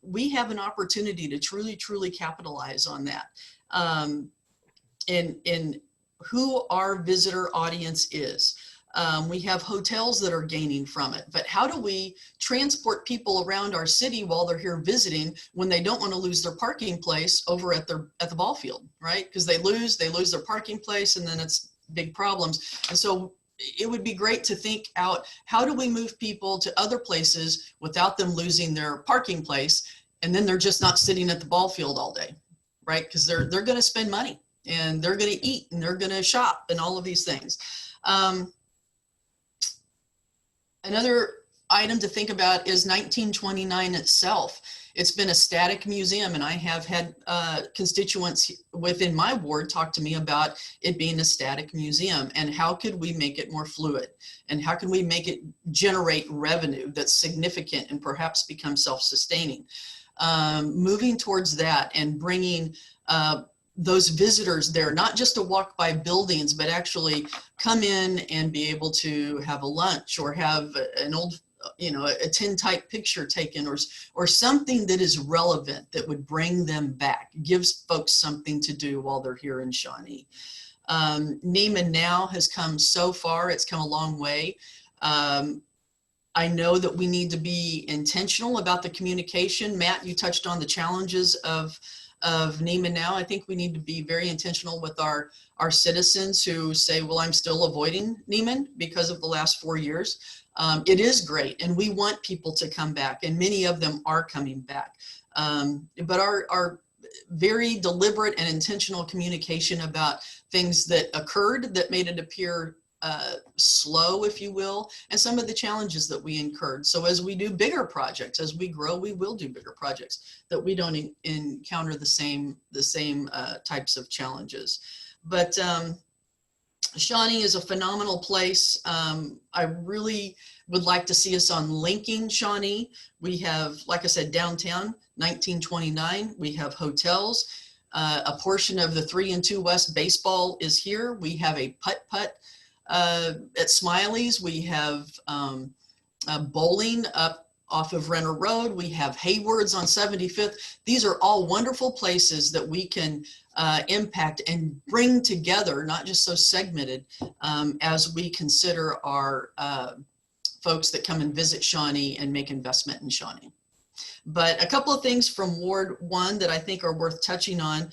we have an opportunity to truly capitalize on that. In who our visitor audience is. We have hotels that are gaining from it, but how do we transport people around our city while they're here visiting when they don't want to lose their parking place over at the ball field, right? Because they lose their parking place and then it's big problems. And so it would be great to think out, how do we move people to other places without them losing their parking place? And then they're just not sitting at the ball field all day, right? Because they're going to spend money. And they're going to eat and they're going to shop and all of these things. Another item to think about is 1929 itself. It's been a static museum, and I have had constituents within my ward talk to me about it being a static museum, and how could we make it more fluid, and how can we make it generate revenue that's significant and perhaps become self-sustaining. Moving towards that and bringing those visitors there, not just to walk by buildings, but actually come in and be able to have a lunch or have an old, a tintype picture taken, or something that is relevant that would bring them back, gives folks something to do while they're here in Shawnee. Navman now has come so far, it's come a long way. I know that we need to be intentional about the communication. Matt, you touched on the challenges of Navman now. I think we need to be very intentional with our citizens who say, well, I'm still avoiding Navman because of the last 4 years. It is great, and we want people to come back, and many of them are coming back. But our very deliberate and intentional communication about things that occurred that made it appear slow, if you will, and some of the challenges that we incurred. So as we do bigger projects, as we grow, we will do bigger projects, that we don't encounter the same types of challenges. But Shawnee is a phenomenal place. I really would like to see us on linking Shawnee. We have, like I said, downtown, 1929. We have hotels. A portion of the 3 and 2 West baseball is here. We have a putt-putt at Smiley's. We have bowling up off of Renner Road. We have Hayward's on 75th. These are all wonderful places that we can impact and bring together, not just so segmented, as we consider our folks that come and visit Shawnee and make investment in Shawnee. But a couple of things from Ward 1 that I think are worth touching on.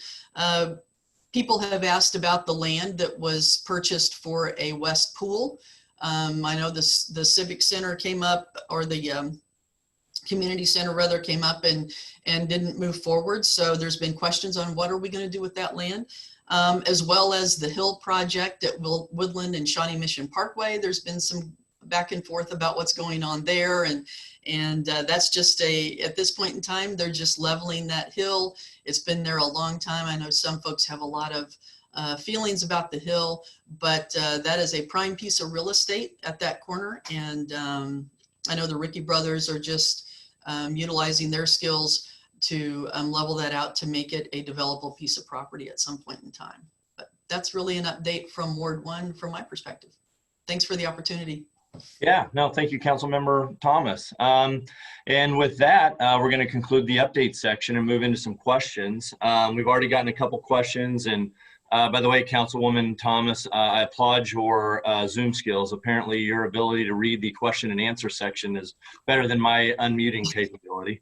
People have asked about the land that was purchased for a west pool. I know the Civic Center came up, or the Community Center rather, came up and didn't move forward. So there's been questions on what are we going to do with that land, as well as the Hill project at Woodland and Shawnee Mission Parkway. There's been some back and forth about what's going on there, and that's just at this point in time, they're just leveling that hill. It's been there a long time. I know some folks have a lot of feelings about the hill, but that is a prime piece of real estate at that corner. And I know the Ricky brothers are just utilizing their skills to level that out to make it a developable piece of property at some point in time. But that's really an update from Ward 1 from my perspective. Thanks for the opportunity. Yeah, no, thank you, Councilmember Thomas. And with that, we're going to conclude the update section and move into some questions. We've already gotten a couple questions, and by the way, Councilwoman Thomas, I applaud your Zoom skills. Apparently, your ability to read the question and answer section is better than my unmuting capability.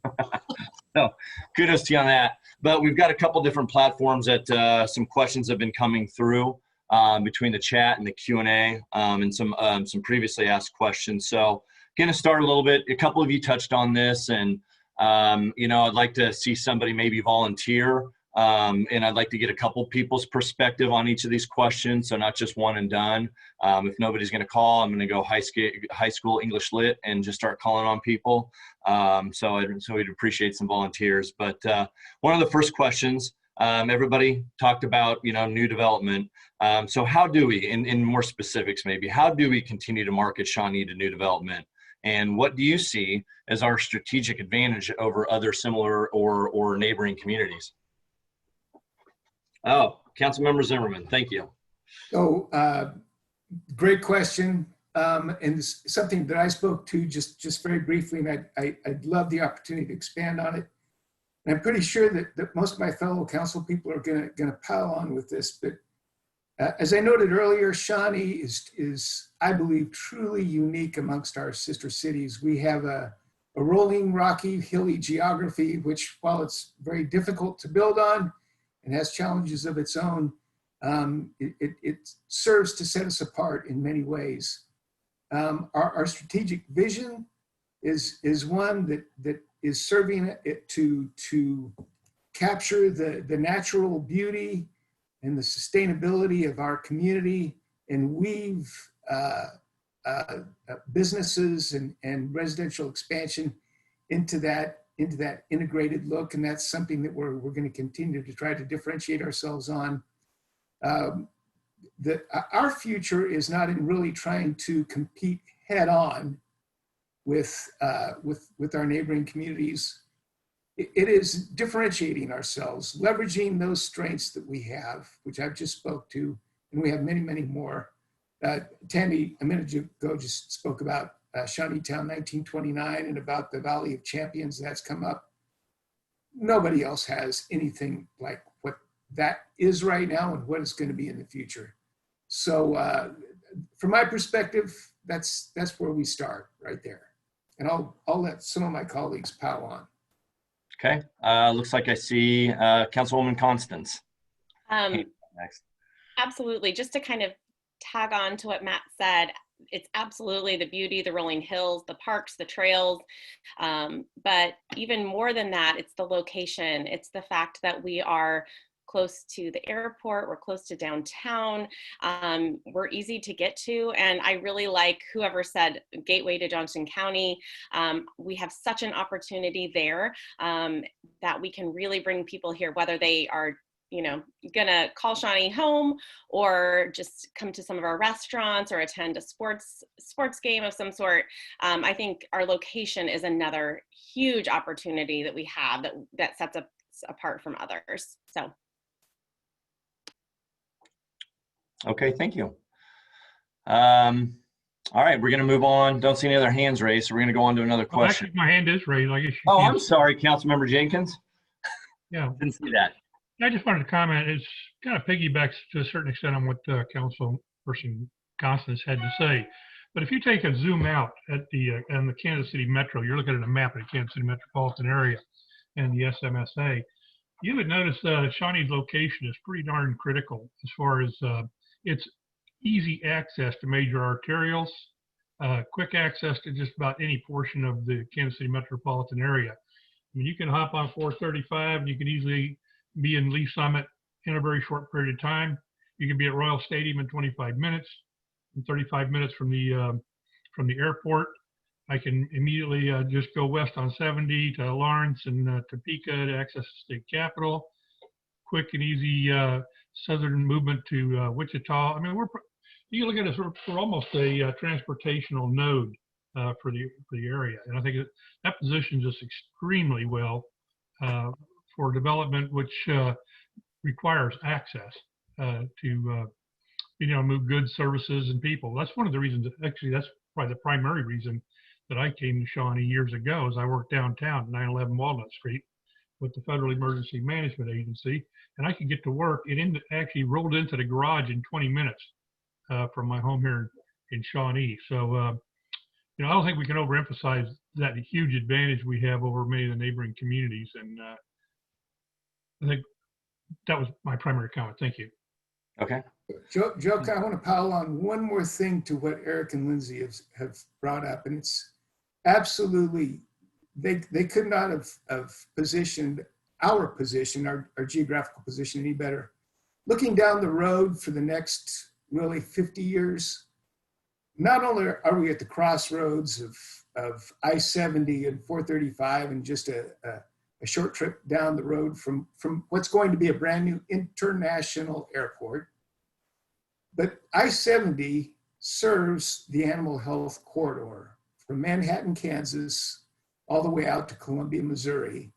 So, kudos to you on that. But we've got a couple different platforms that some questions have been coming through. Between the chat and the Q&A and some previously asked questions. So going to start a little bit. A couple of you touched on this, and I'd like to see somebody maybe volunteer, and I'd like to get a couple people's perspective on each of these questions, so not just one and done. If nobody's going to call, I'm going to go high school English Lit and just start calling on people. So we'd appreciate some volunteers. But one of the first questions, everybody talked about, new development. So how do we, in more specifics maybe, how do we continue to market Shawnee to new development? And what do you see as our strategic advantage over other similar or neighboring communities? Oh, Councilmember Zimmerman, thank you. So, great question. And something that I spoke to just very briefly, and I'd love the opportunity to expand on it. And I'm pretty sure that most of my fellow council people are gonna pile on with this, but as I noted earlier, Shawnee is, I believe, truly unique amongst our sister cities. We have a rolling, rocky, hilly geography, which, while it's very difficult to build on and has challenges of its own, it serves to set us apart in many ways. Our strategic vision is one that is serving it to capture the natural beauty and the sustainability of our community and weave businesses and residential expansion into that integrated look, and that's something that we're going to continue to try to differentiate ourselves on. Our future is not in really trying to compete head on with our neighboring communities. It is differentiating ourselves, leveraging those strengths that we have, which I've just spoke to, and we have many, many more. Tammy, a minute ago, just spoke about Shawnee Town 1929 and about the Valley of Champions that's come up. Nobody else has anything like what that is right now and what it's going to be in the future. So from my perspective, that's where we start right there. And I'll let some of my colleagues pile on. Okay, looks like I see Councilwoman Constance. Next. Absolutely. Just to kind of tag on to what Matt said, it's absolutely the beauty, the rolling hills, the parks, the trails. But even more than that, it's the location. It's the fact that we are close to the airport, we're close to downtown, we're easy to get to. And I really like whoever said gateway to Johnson County. We have such an opportunity there that we can really bring people here, whether they are gonna call Shawnee home or just come to some of our restaurants or attend a sports game of some sort. I think our location is another huge opportunity that we have that sets us apart from others. So. Okay, thank you. All right, we're going to move on. Don't see any other hands raised, so we're going to go on to another question. Actually, my hand is raised. I guess you Oh, can't. I'm sorry, Councilmember Jenkins. Yeah. Didn't see that. I just wanted to comment. It's kind of piggybacks to a certain extent on what Councilperson Constance had to say. But if you take a zoom out at the Kansas City Metro, you're looking at a map of the Kansas City metropolitan area and the SMSA, you would notice Shawnee's location is pretty darn critical as far as its easy access to major arterials, quick access to just about any portion of the Kansas City metropolitan area. I mean, you can hop on 435 and you can easily be in Lee Summit in a very short period of time. You can be at Royal Stadium in 25 minutes, and 35 minutes from the airport. I can immediately just go west on 70 to Lawrence and Topeka to access the state capitol. Quick and easy southern movement to Wichita. I mean, you can look at us, we're almost a transportational node for the area, and I think that positions us extremely well for development, which requires access to move goods, services, and people. That's one of the reasons. Actually, that's probably the primary reason that I came to Shawnee years ago. Is I worked downtown at 911 Walnut Street with the Federal Emergency Management Agency, and I could get to work. It actually rolled into the garage in 20 minutes from my home here in Shawnee. So, I don't think we can overemphasize that huge advantage we have over many of the neighboring communities. And I think that was my primary comment. Thank you. Okay. Joe, I want to pile on one more thing to what Eric and Lindsay have brought up, and it's absolutely, they could not have positioned our geographical position any better. Looking down the road for the next really 50 years, not only are we at the crossroads of I-70 and 435 and just a short trip down the road from what's going to be a brand new international airport, but I-70 serves the animal health corridor from Manhattan, Kansas, all the way out to Columbia, Missouri.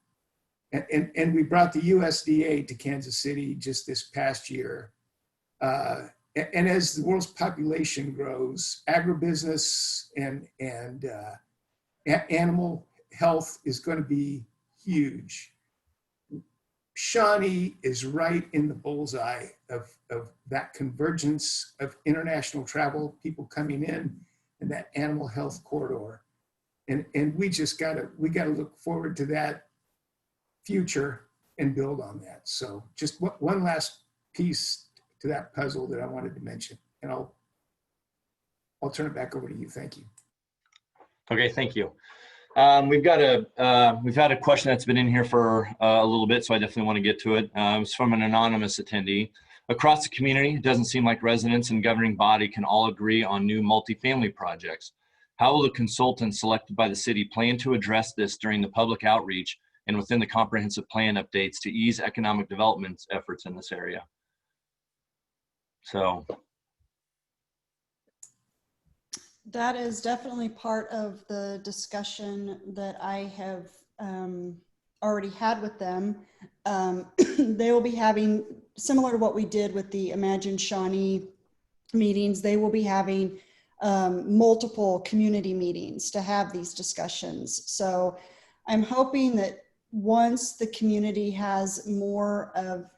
And we brought the USDA to Kansas City just this past year. And as the world's population grows, agribusiness and animal health is going to be huge. Shawnee is right in the bullseye of that convergence of international travel, people coming in, and that animal health corridor. And we just gotta look forward to that future and build on that. So just one last piece to that puzzle that I wanted to mention, and I'll turn it back over to you. Thank you. Okay, thank you. We've had a question that's been in here for a little bit, so I definitely want to get to it. It's from an anonymous attendee. Across the community, it doesn't seem like residents and governing body can all agree on new multifamily projects. How will the consultants selected by the city plan to address this during the public outreach and within the comprehensive plan updates to ease economic development efforts in this area? So that is definitely part of the discussion that I have already had with them. They will be having, similar to what we did with the Imagine Shawnee meetings, they will be having multiple community meetings to have these discussions. So I'm hoping that once the community has more of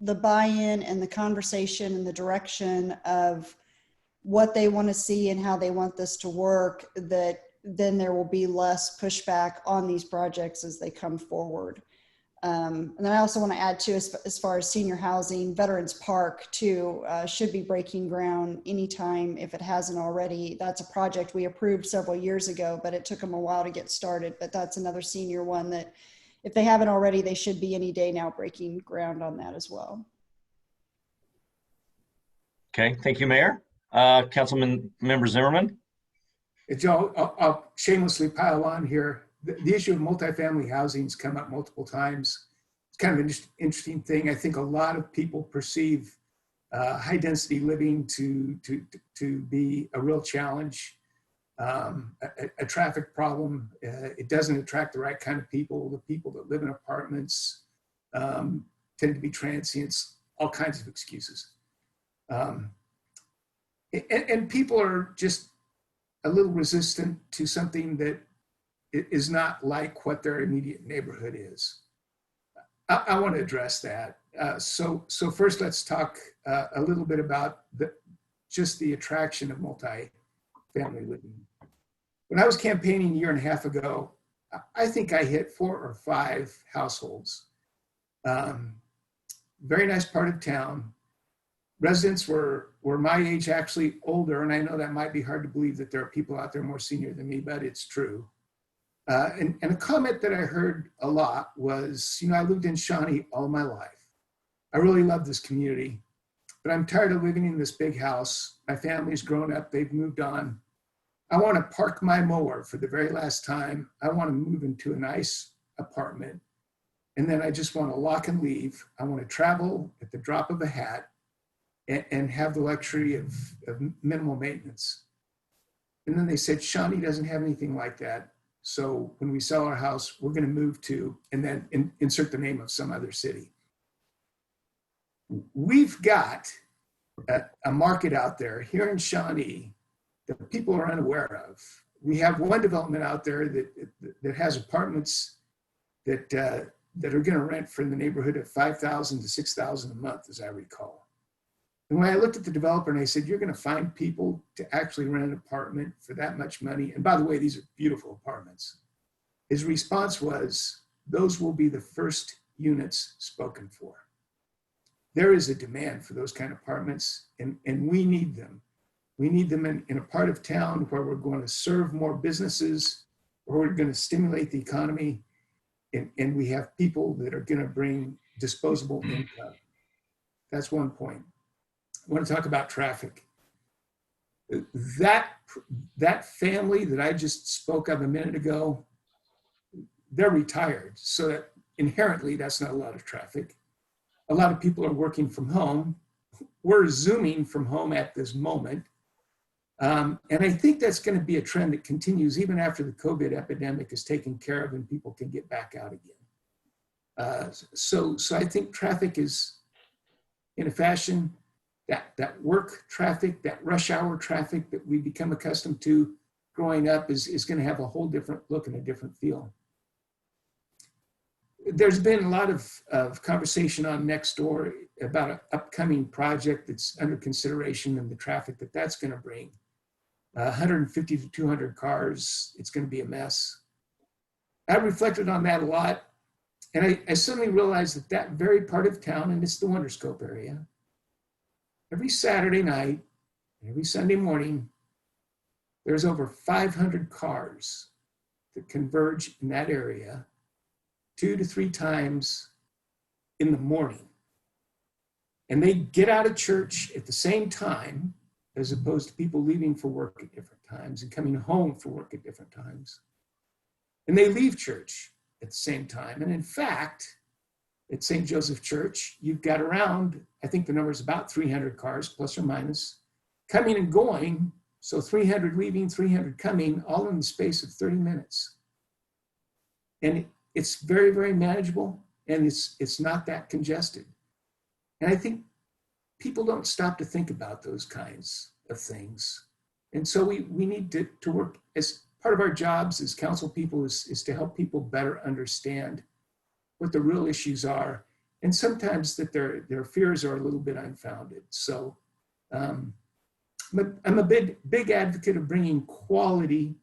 the buy-in and the conversation and the direction of what they want to see and how they want this to work, that then there will be less pushback on these projects as they come forward. And then I also want to add too, as far as senior housing, Veterans Park too, should be breaking ground anytime if it hasn't already. That's a project we approved several years ago, but it took them a while to get started. But that's another senior one that if they haven't already, they should be any day now breaking ground on that as well. okay, thank you, Mayor. Councilman Member Zimmerman. Joe, I'll shamelessly pile on here. The issue of multifamily housing has come up multiple times. It's kind of an interesting thing. I think a lot of people perceive high density living to be a real challenge, a traffic problem. It doesn't attract the right kind of people. The people that live in apartments tend to be transients, all kinds of excuses. And people are just a little resistant to something that is not like what their immediate neighborhood is. I want to address that. So first, let's talk a little bit about just the attraction of multi-family living. When I was campaigning a year and a half ago, I think I hit 4 or 5 households. Very nice part of town. Residents were my age, actually older, and I know that might be hard to believe that there are people out there more senior than me, but it's true. And a comment that I heard a lot was, I lived in Shawnee all my life. I really love this community, but I'm tired of living in this big house. My family's grown up, they've moved on. I want to park my mower for the very last time. I want to move into a nice apartment. And then I just want to lock and leave. I want to travel at the drop of a hat and have the luxury of minimal maintenance. And then they said, Shawnee doesn't have anything like that. So when we sell our house, we're going to move to, and then insert the name of some other city. We've got a market out there here in Shawnee that people are unaware of. We have one development out there that has apartments that are going to rent for in the neighborhood of $5,000 to $6,000 a month, as I recall. And when I looked at the developer and I said, you're going to find people to actually rent an apartment for that much money. And by the way, these are beautiful apartments. His response was, those will be the first units spoken for. There is a demand for those kind of apartments, and we need them. We need them in a part of town where we're going to serve more businesses, where we're going to stimulate the economy, and we have people that are going to bring disposable income. That's one point. I want to talk about traffic. That family that I just spoke of a minute ago, they're retired. So that inherently, that's not a lot of traffic. A lot of people are working from home. We're Zooming from home at this moment. And I think that's going to be a trend that continues even after the COVID epidemic is taken care of and people can get back out again. So I think traffic is, in a fashion, that work traffic, that rush hour traffic that we become accustomed to growing up is going to have a whole different look and a different feel. There's been a lot of conversation on next door about an upcoming project that's under consideration and the traffic that's going to bring. 150 to 200 cars, it's going to be a mess. I reflected on that a lot, and I suddenly realized that very part of town, and it's the Wonderscope area, every Saturday night, every Sunday morning, there's over 500 cars that converge in that area 2 to 3 times in the morning. And they get out of church at the same time, as opposed to people leaving for work at different times and coming home for work at different times. And they leave church at the same time. And in fact, at St. Joseph Church, you've got around, I think the number is about 300 cars, plus or minus, coming and going. So 300 leaving, 300 coming, all in the space of 30 minutes. And it's very, very manageable, and it's not that congested. And I think people don't stop to think about those kinds of things. And so we need to work, as part of our jobs as council people is to help people better understand what the real issues are, and sometimes that their fears are a little bit unfounded. So but I'm a big advocate of bringing quality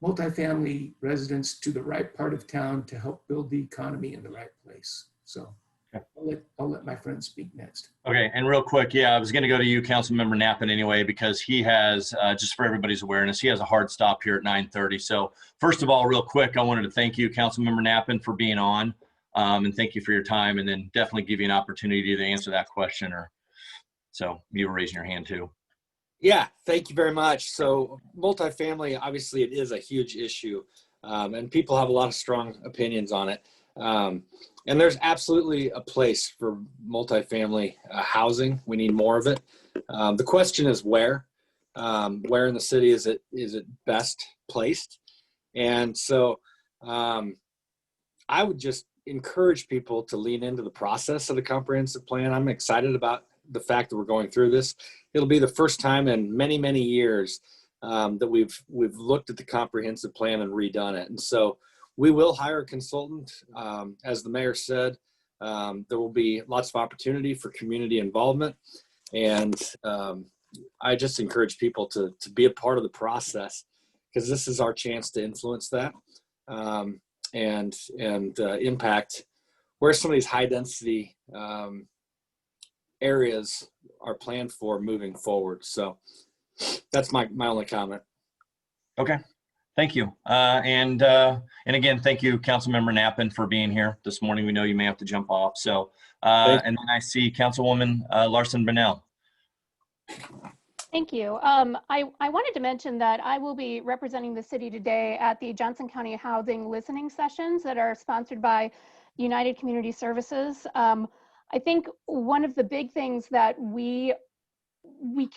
multifamily residents to the right part of town to help build the economy in the right place. So I'll let my friend speak next. Okay, and real quick, yeah, I was going to go to you, Councilmember Navman, anyway, because he has, just for everybody's awareness, he has a hard stop here at 9:30. So first of all, real quick, I wanted to thank you, Councilmember Navman, for being on, and thank you for your time, and then definitely give you an opportunity to answer that question. Or so you were raising your hand too. Yeah, thank you very much. So multifamily, obviously, it is a huge issue, and people have a lot of strong opinions on it. And there's absolutely a place for multifamily housing. We need more of it. The question is where in the city is it best placed? And so I would just encourage people to lean into the process of the comprehensive plan. I'm excited about the fact that we're going through this. It'll be the first time in many, many years that we've looked at the comprehensive plan and redone it. And so we will hire a consultant. As the mayor said, there will be lots of opportunity for community involvement. And I just encourage people to be a part of the process, because this is our chance to influence that and impact where some of these high density areas are planned for moving forward. So that's my only comment. Okay. Thank you. And again, thank you, Councilmember Navman, for being here this morning. We know you may have to jump off. So, and then I see Councilwoman Larson Bonnell. Thank you. I wanted to mention that I will be representing the city today at the Johnson County Housing Listening Sessions that are sponsored by United Community Services. I think one of the big things that we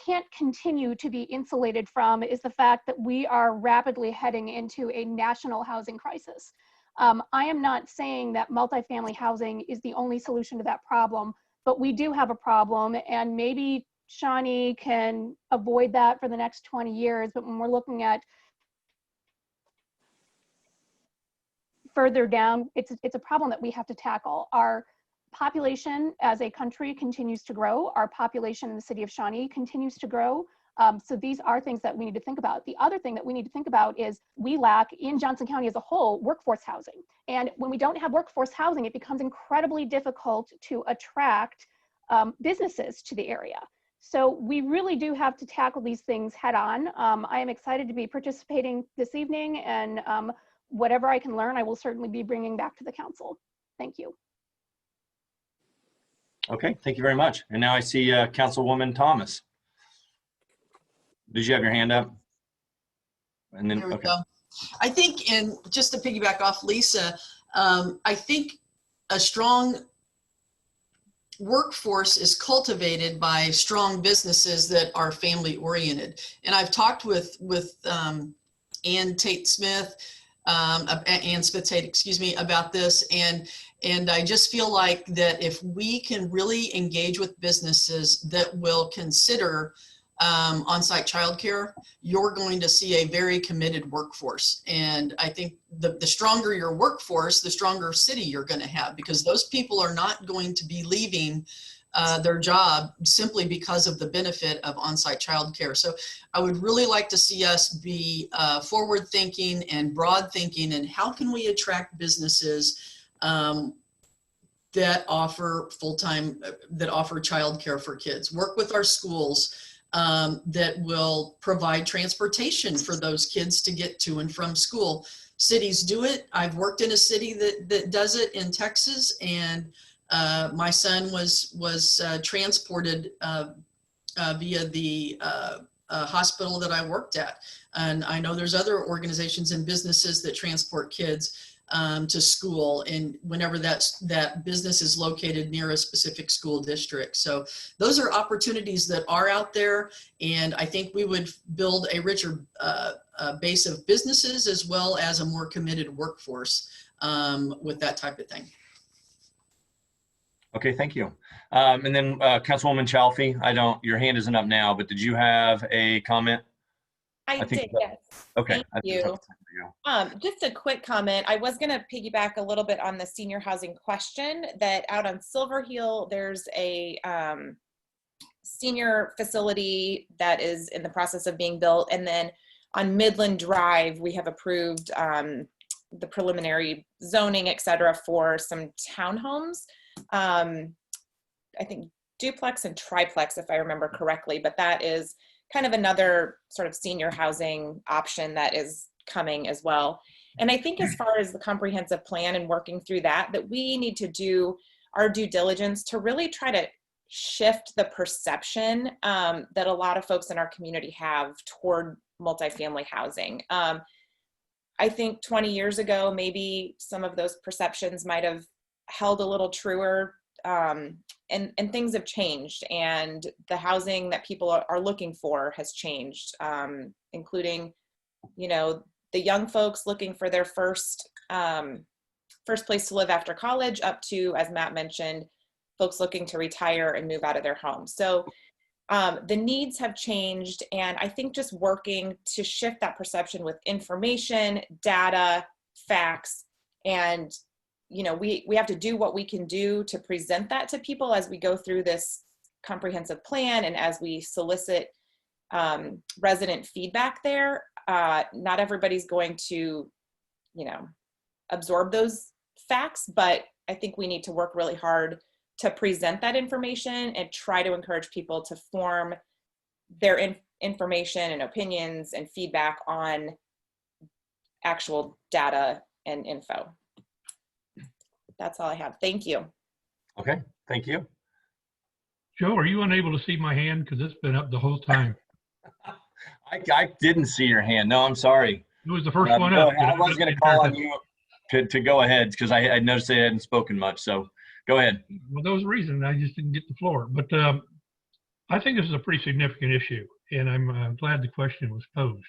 can't continue to be insulated from is the fact that we are rapidly heading into a national housing crisis. I am not saying that multifamily housing is the only solution to that problem, but we do have a problem, and maybe Shawnee can avoid that for the next 20 years. But when we're looking at further down, it's a problem that we have to tackle. Our population as a country continues to grow. Our population in the city of Shawnee continues to grow. So these are things that we need to think about. The other thing that we need to think about is we lack, in Johnson County as a whole, workforce housing. And when we don't have workforce housing, it becomes incredibly difficult to attract businesses to the area. So we really do have to tackle these things head on. I am excited to be participating this evening, and whatever I can learn, I will certainly be bringing back to the council. Thank you. Okay, thank you very much. And now I see Councilwoman Thomas. Did you have your hand up? And then, There we okay. go. I think, and just to piggyback off Lisa, I think a strong workforce is cultivated by strong businesses that are family oriented. And I've talked with Ann Tate-Smith, Ann Smith-Tate, excuse me, about this. And I just feel like that if we can really engage with businesses that will consider on-site childcare, you're going to see a very committed workforce. And I think the stronger your workforce, the stronger city you're going to have, because those people are not going to be leaving their job simply because of the benefit of on-site childcare. So I would really like to see us be forward thinking and broad thinking, and how can we attract businesses that offer full-time, that offer childcare for kids, work with our schools, that will provide transportation for those kids to get to and from school. Cities do it. I've worked in a city that does it in Texas, and My son was transported via the hospital that I worked at. And I know there's other organizations and businesses that transport kids to school, and whenever that business is located near a specific school district. So those are opportunities that are out there, and I think we would build a richer base of businesses as well as a more committed workforce with that type of thing. Okay, thank you. And then Councilwoman Chalfie, your hand isn't up now, but did you have a comment? I did, yes. Okay. Thank you. Just a quick comment. I was going to piggyback a little bit on the senior housing question, that out on Silver Hill, there's a senior facility that is in the process of being built. And then on Midland Drive, we have approved the preliminary zoning, et cetera, for some townhomes. I think duplex and triplex, if I remember correctly, but that is kind of another sort of senior housing option that is coming as well. And I think as far as the comprehensive plan and working through that we need to do our due diligence to really try to shift the perception that a lot of folks in our community have toward multifamily housing. I think 20 years ago, maybe some of those perceptions might have held a little truer, and things have changed, and the housing that people are looking for has changed, including, you know, the young folks looking for their first place to live after college, up to, as Matt mentioned, folks looking to retire and move out of their homes. So the needs have changed, and I think just working to shift that perception with information, data, facts, and you know, we have to do what we can do to present that to people as we go through this comprehensive plan and as we solicit resident feedback there. Not everybody's going to, you know, absorb those facts, but I think we need to work really hard to present that information and try to encourage people to form their information and opinions and feedback on actual data and info. That's all I have. Thank you. Okay, thank you. Joe, are you unable to see my hand? Because it's been up the whole time. I didn't see your hand. No, I'm sorry. It was the first one up. I was going to call on you to go ahead because I noticed they hadn't spoken much. So go ahead. Well, there was a reason. I just didn't get the floor. But I think this is a pretty significant issue, and I'm glad the question was posed.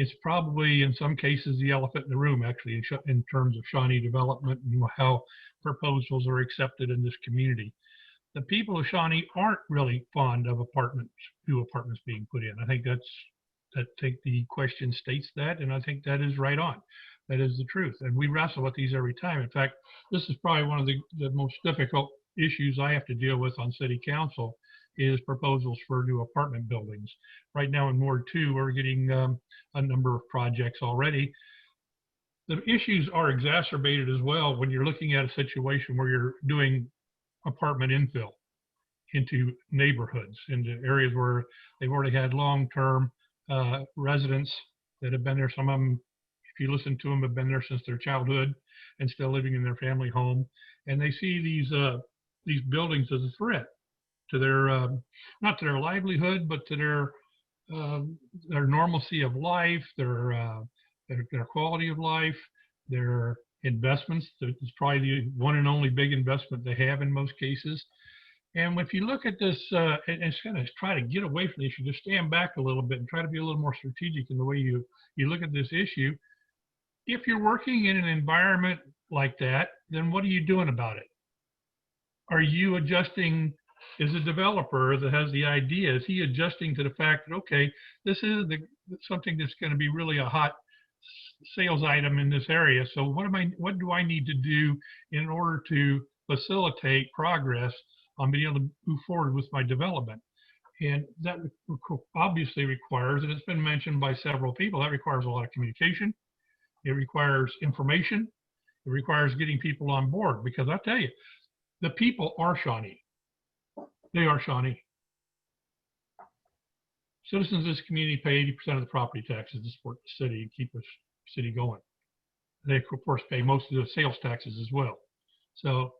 It's probably, in some cases, the elephant in the room, actually, in terms of Shawnee development and how proposals are accepted in this community. The people of Shawnee aren't really fond of new apartments being put in. I think the question states that, and I think that is right on. That is the truth. And we wrestle with these every time. In fact, this is probably one of the most difficult issues I have to deal with on City Council is proposals for new apartment buildings. Right now in Ward 2, we're getting a number of projects already. The issues are exacerbated as well when you're looking at a situation where you're doing apartment infill into neighborhoods, into areas where they've already had long-term residents that have been there. Some of them, if you listen to them, have been there since their childhood and still living in their family home. And they see these buildings as a threat to their, not to their livelihood, but to their normalcy of life, their quality of life, their investments. It's probably the one and only big investment they have in most cases. And if you look at this, and kind of try to get away from the issue, just stand back a little bit and try to be a little more strategic in the way you look at this issue. If you're working in an environment like that, then what are you doing about it? Are you adjusting? Is a developer that has the idea, is he adjusting to the fact that, okay, this is something that's going to be really a hot sales item in this area. So what do I need to do in order to facilitate progress on being able to move forward with my development? And that obviously requires, and it's been mentioned by several people, that requires a lot of communication. It requires information. It requires getting people on board, because I tell you, the people are Shawnee. They are Shawnee. Citizens of this community pay 80% of the property taxes to support the city and keep the city going. They, of course, pay most of the sales taxes as well. So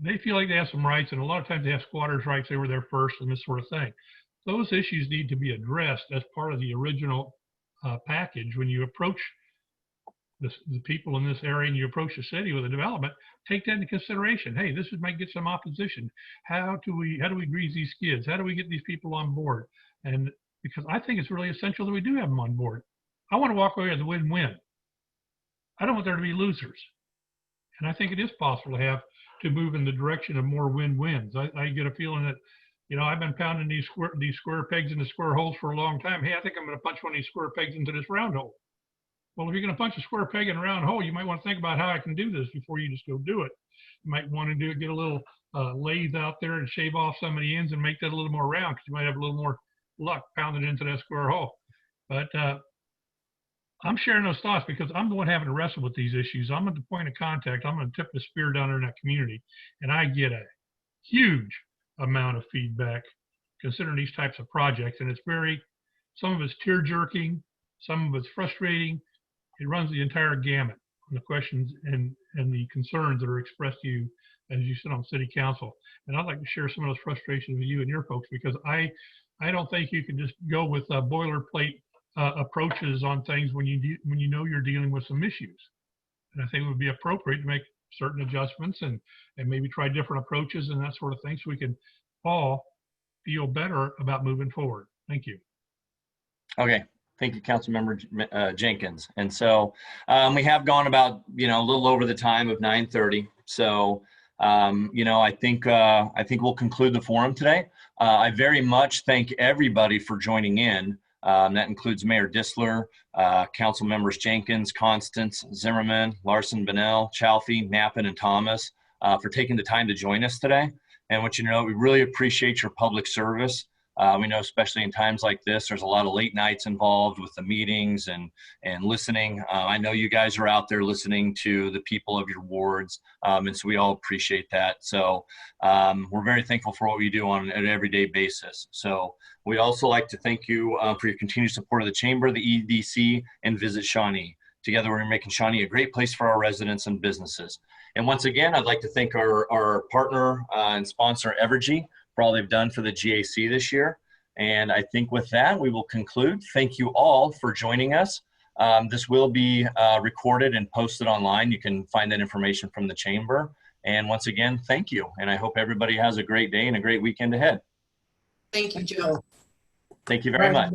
they feel like they have some rights, and a lot of times they have squatters' rights. They were there first and this sort of thing. Those issues need to be addressed as part of the original package. When you approach the people in this area and you approach the city with a development, take that into consideration. Hey, this might get some opposition. How do we grease these skids? How do we get these people on board? And because I think it's really essential that we do have them on board. I want to walk away with a win-win. I don't want there to be losers. And I think it is possible to move in the direction of more win-wins. I get a feeling that, you know, I've been pounding these square pegs into square holes for a long time. Hey, I think I'm going to punch one of these square pegs into this round hole. Well, if you're going to punch a square peg in a round hole, you might want to think about how I can do this before you just go do it. You might want to get a little lathe out there and shave off some of the ends and make that a little more round, because you might have a little more luck pounding into that square hole. But I'm sharing those thoughts because I'm the one having to wrestle with these issues. I'm at the point of contact. I'm going to tip the spear down there in that community, and I get a huge amount of feedback considering these types of projects. And it's some of it's tear jerking, some of it's frustrating. It runs the entire gamut on the questions and the concerns that are expressed to you as you sit on city council. And I'd like to share some of those frustrations with you and your folks, because I don't think you can just go with boilerplate approaches on things when you know you're dealing with some issues. And I think it would be appropriate to make certain adjustments and maybe try different approaches and that sort of thing, so we can all feel better about moving forward. Thank you. Okay. Thank you, Councilmember Jenkins. And so we have gone about, a little over the time of 9:30. So, I think we'll conclude the forum today. I very much thank everybody for joining in. That includes Mayor Distler, Council members Jenkins, Constance, Zimmerman, Larson, Bennell, Chalfie, Knappen, and Thomas for taking the time to join us today. And we really appreciate your public service. We know, especially in times like this, there's a lot of late nights involved with the meetings and listening. I know you guys are out there listening to the people of your wards, and so we all appreciate that. So we're very thankful for what we do on an everyday basis. So we also like to thank you for your continued support of the Chamber, the EDC, and Visit Shawnee. Together, we're making Shawnee a great place for our residents and businesses. And once again, I'd like to thank our partner and sponsor, Evergy, for all they've done for the GAC this year. And I think with that, we will conclude. Thank you all for joining us. This will be recorded and posted online. You can find that information from the Chamber. And once again, thank you. And I hope everybody has a great day and a great weekend ahead. Thank you, Joe. Thank you very much.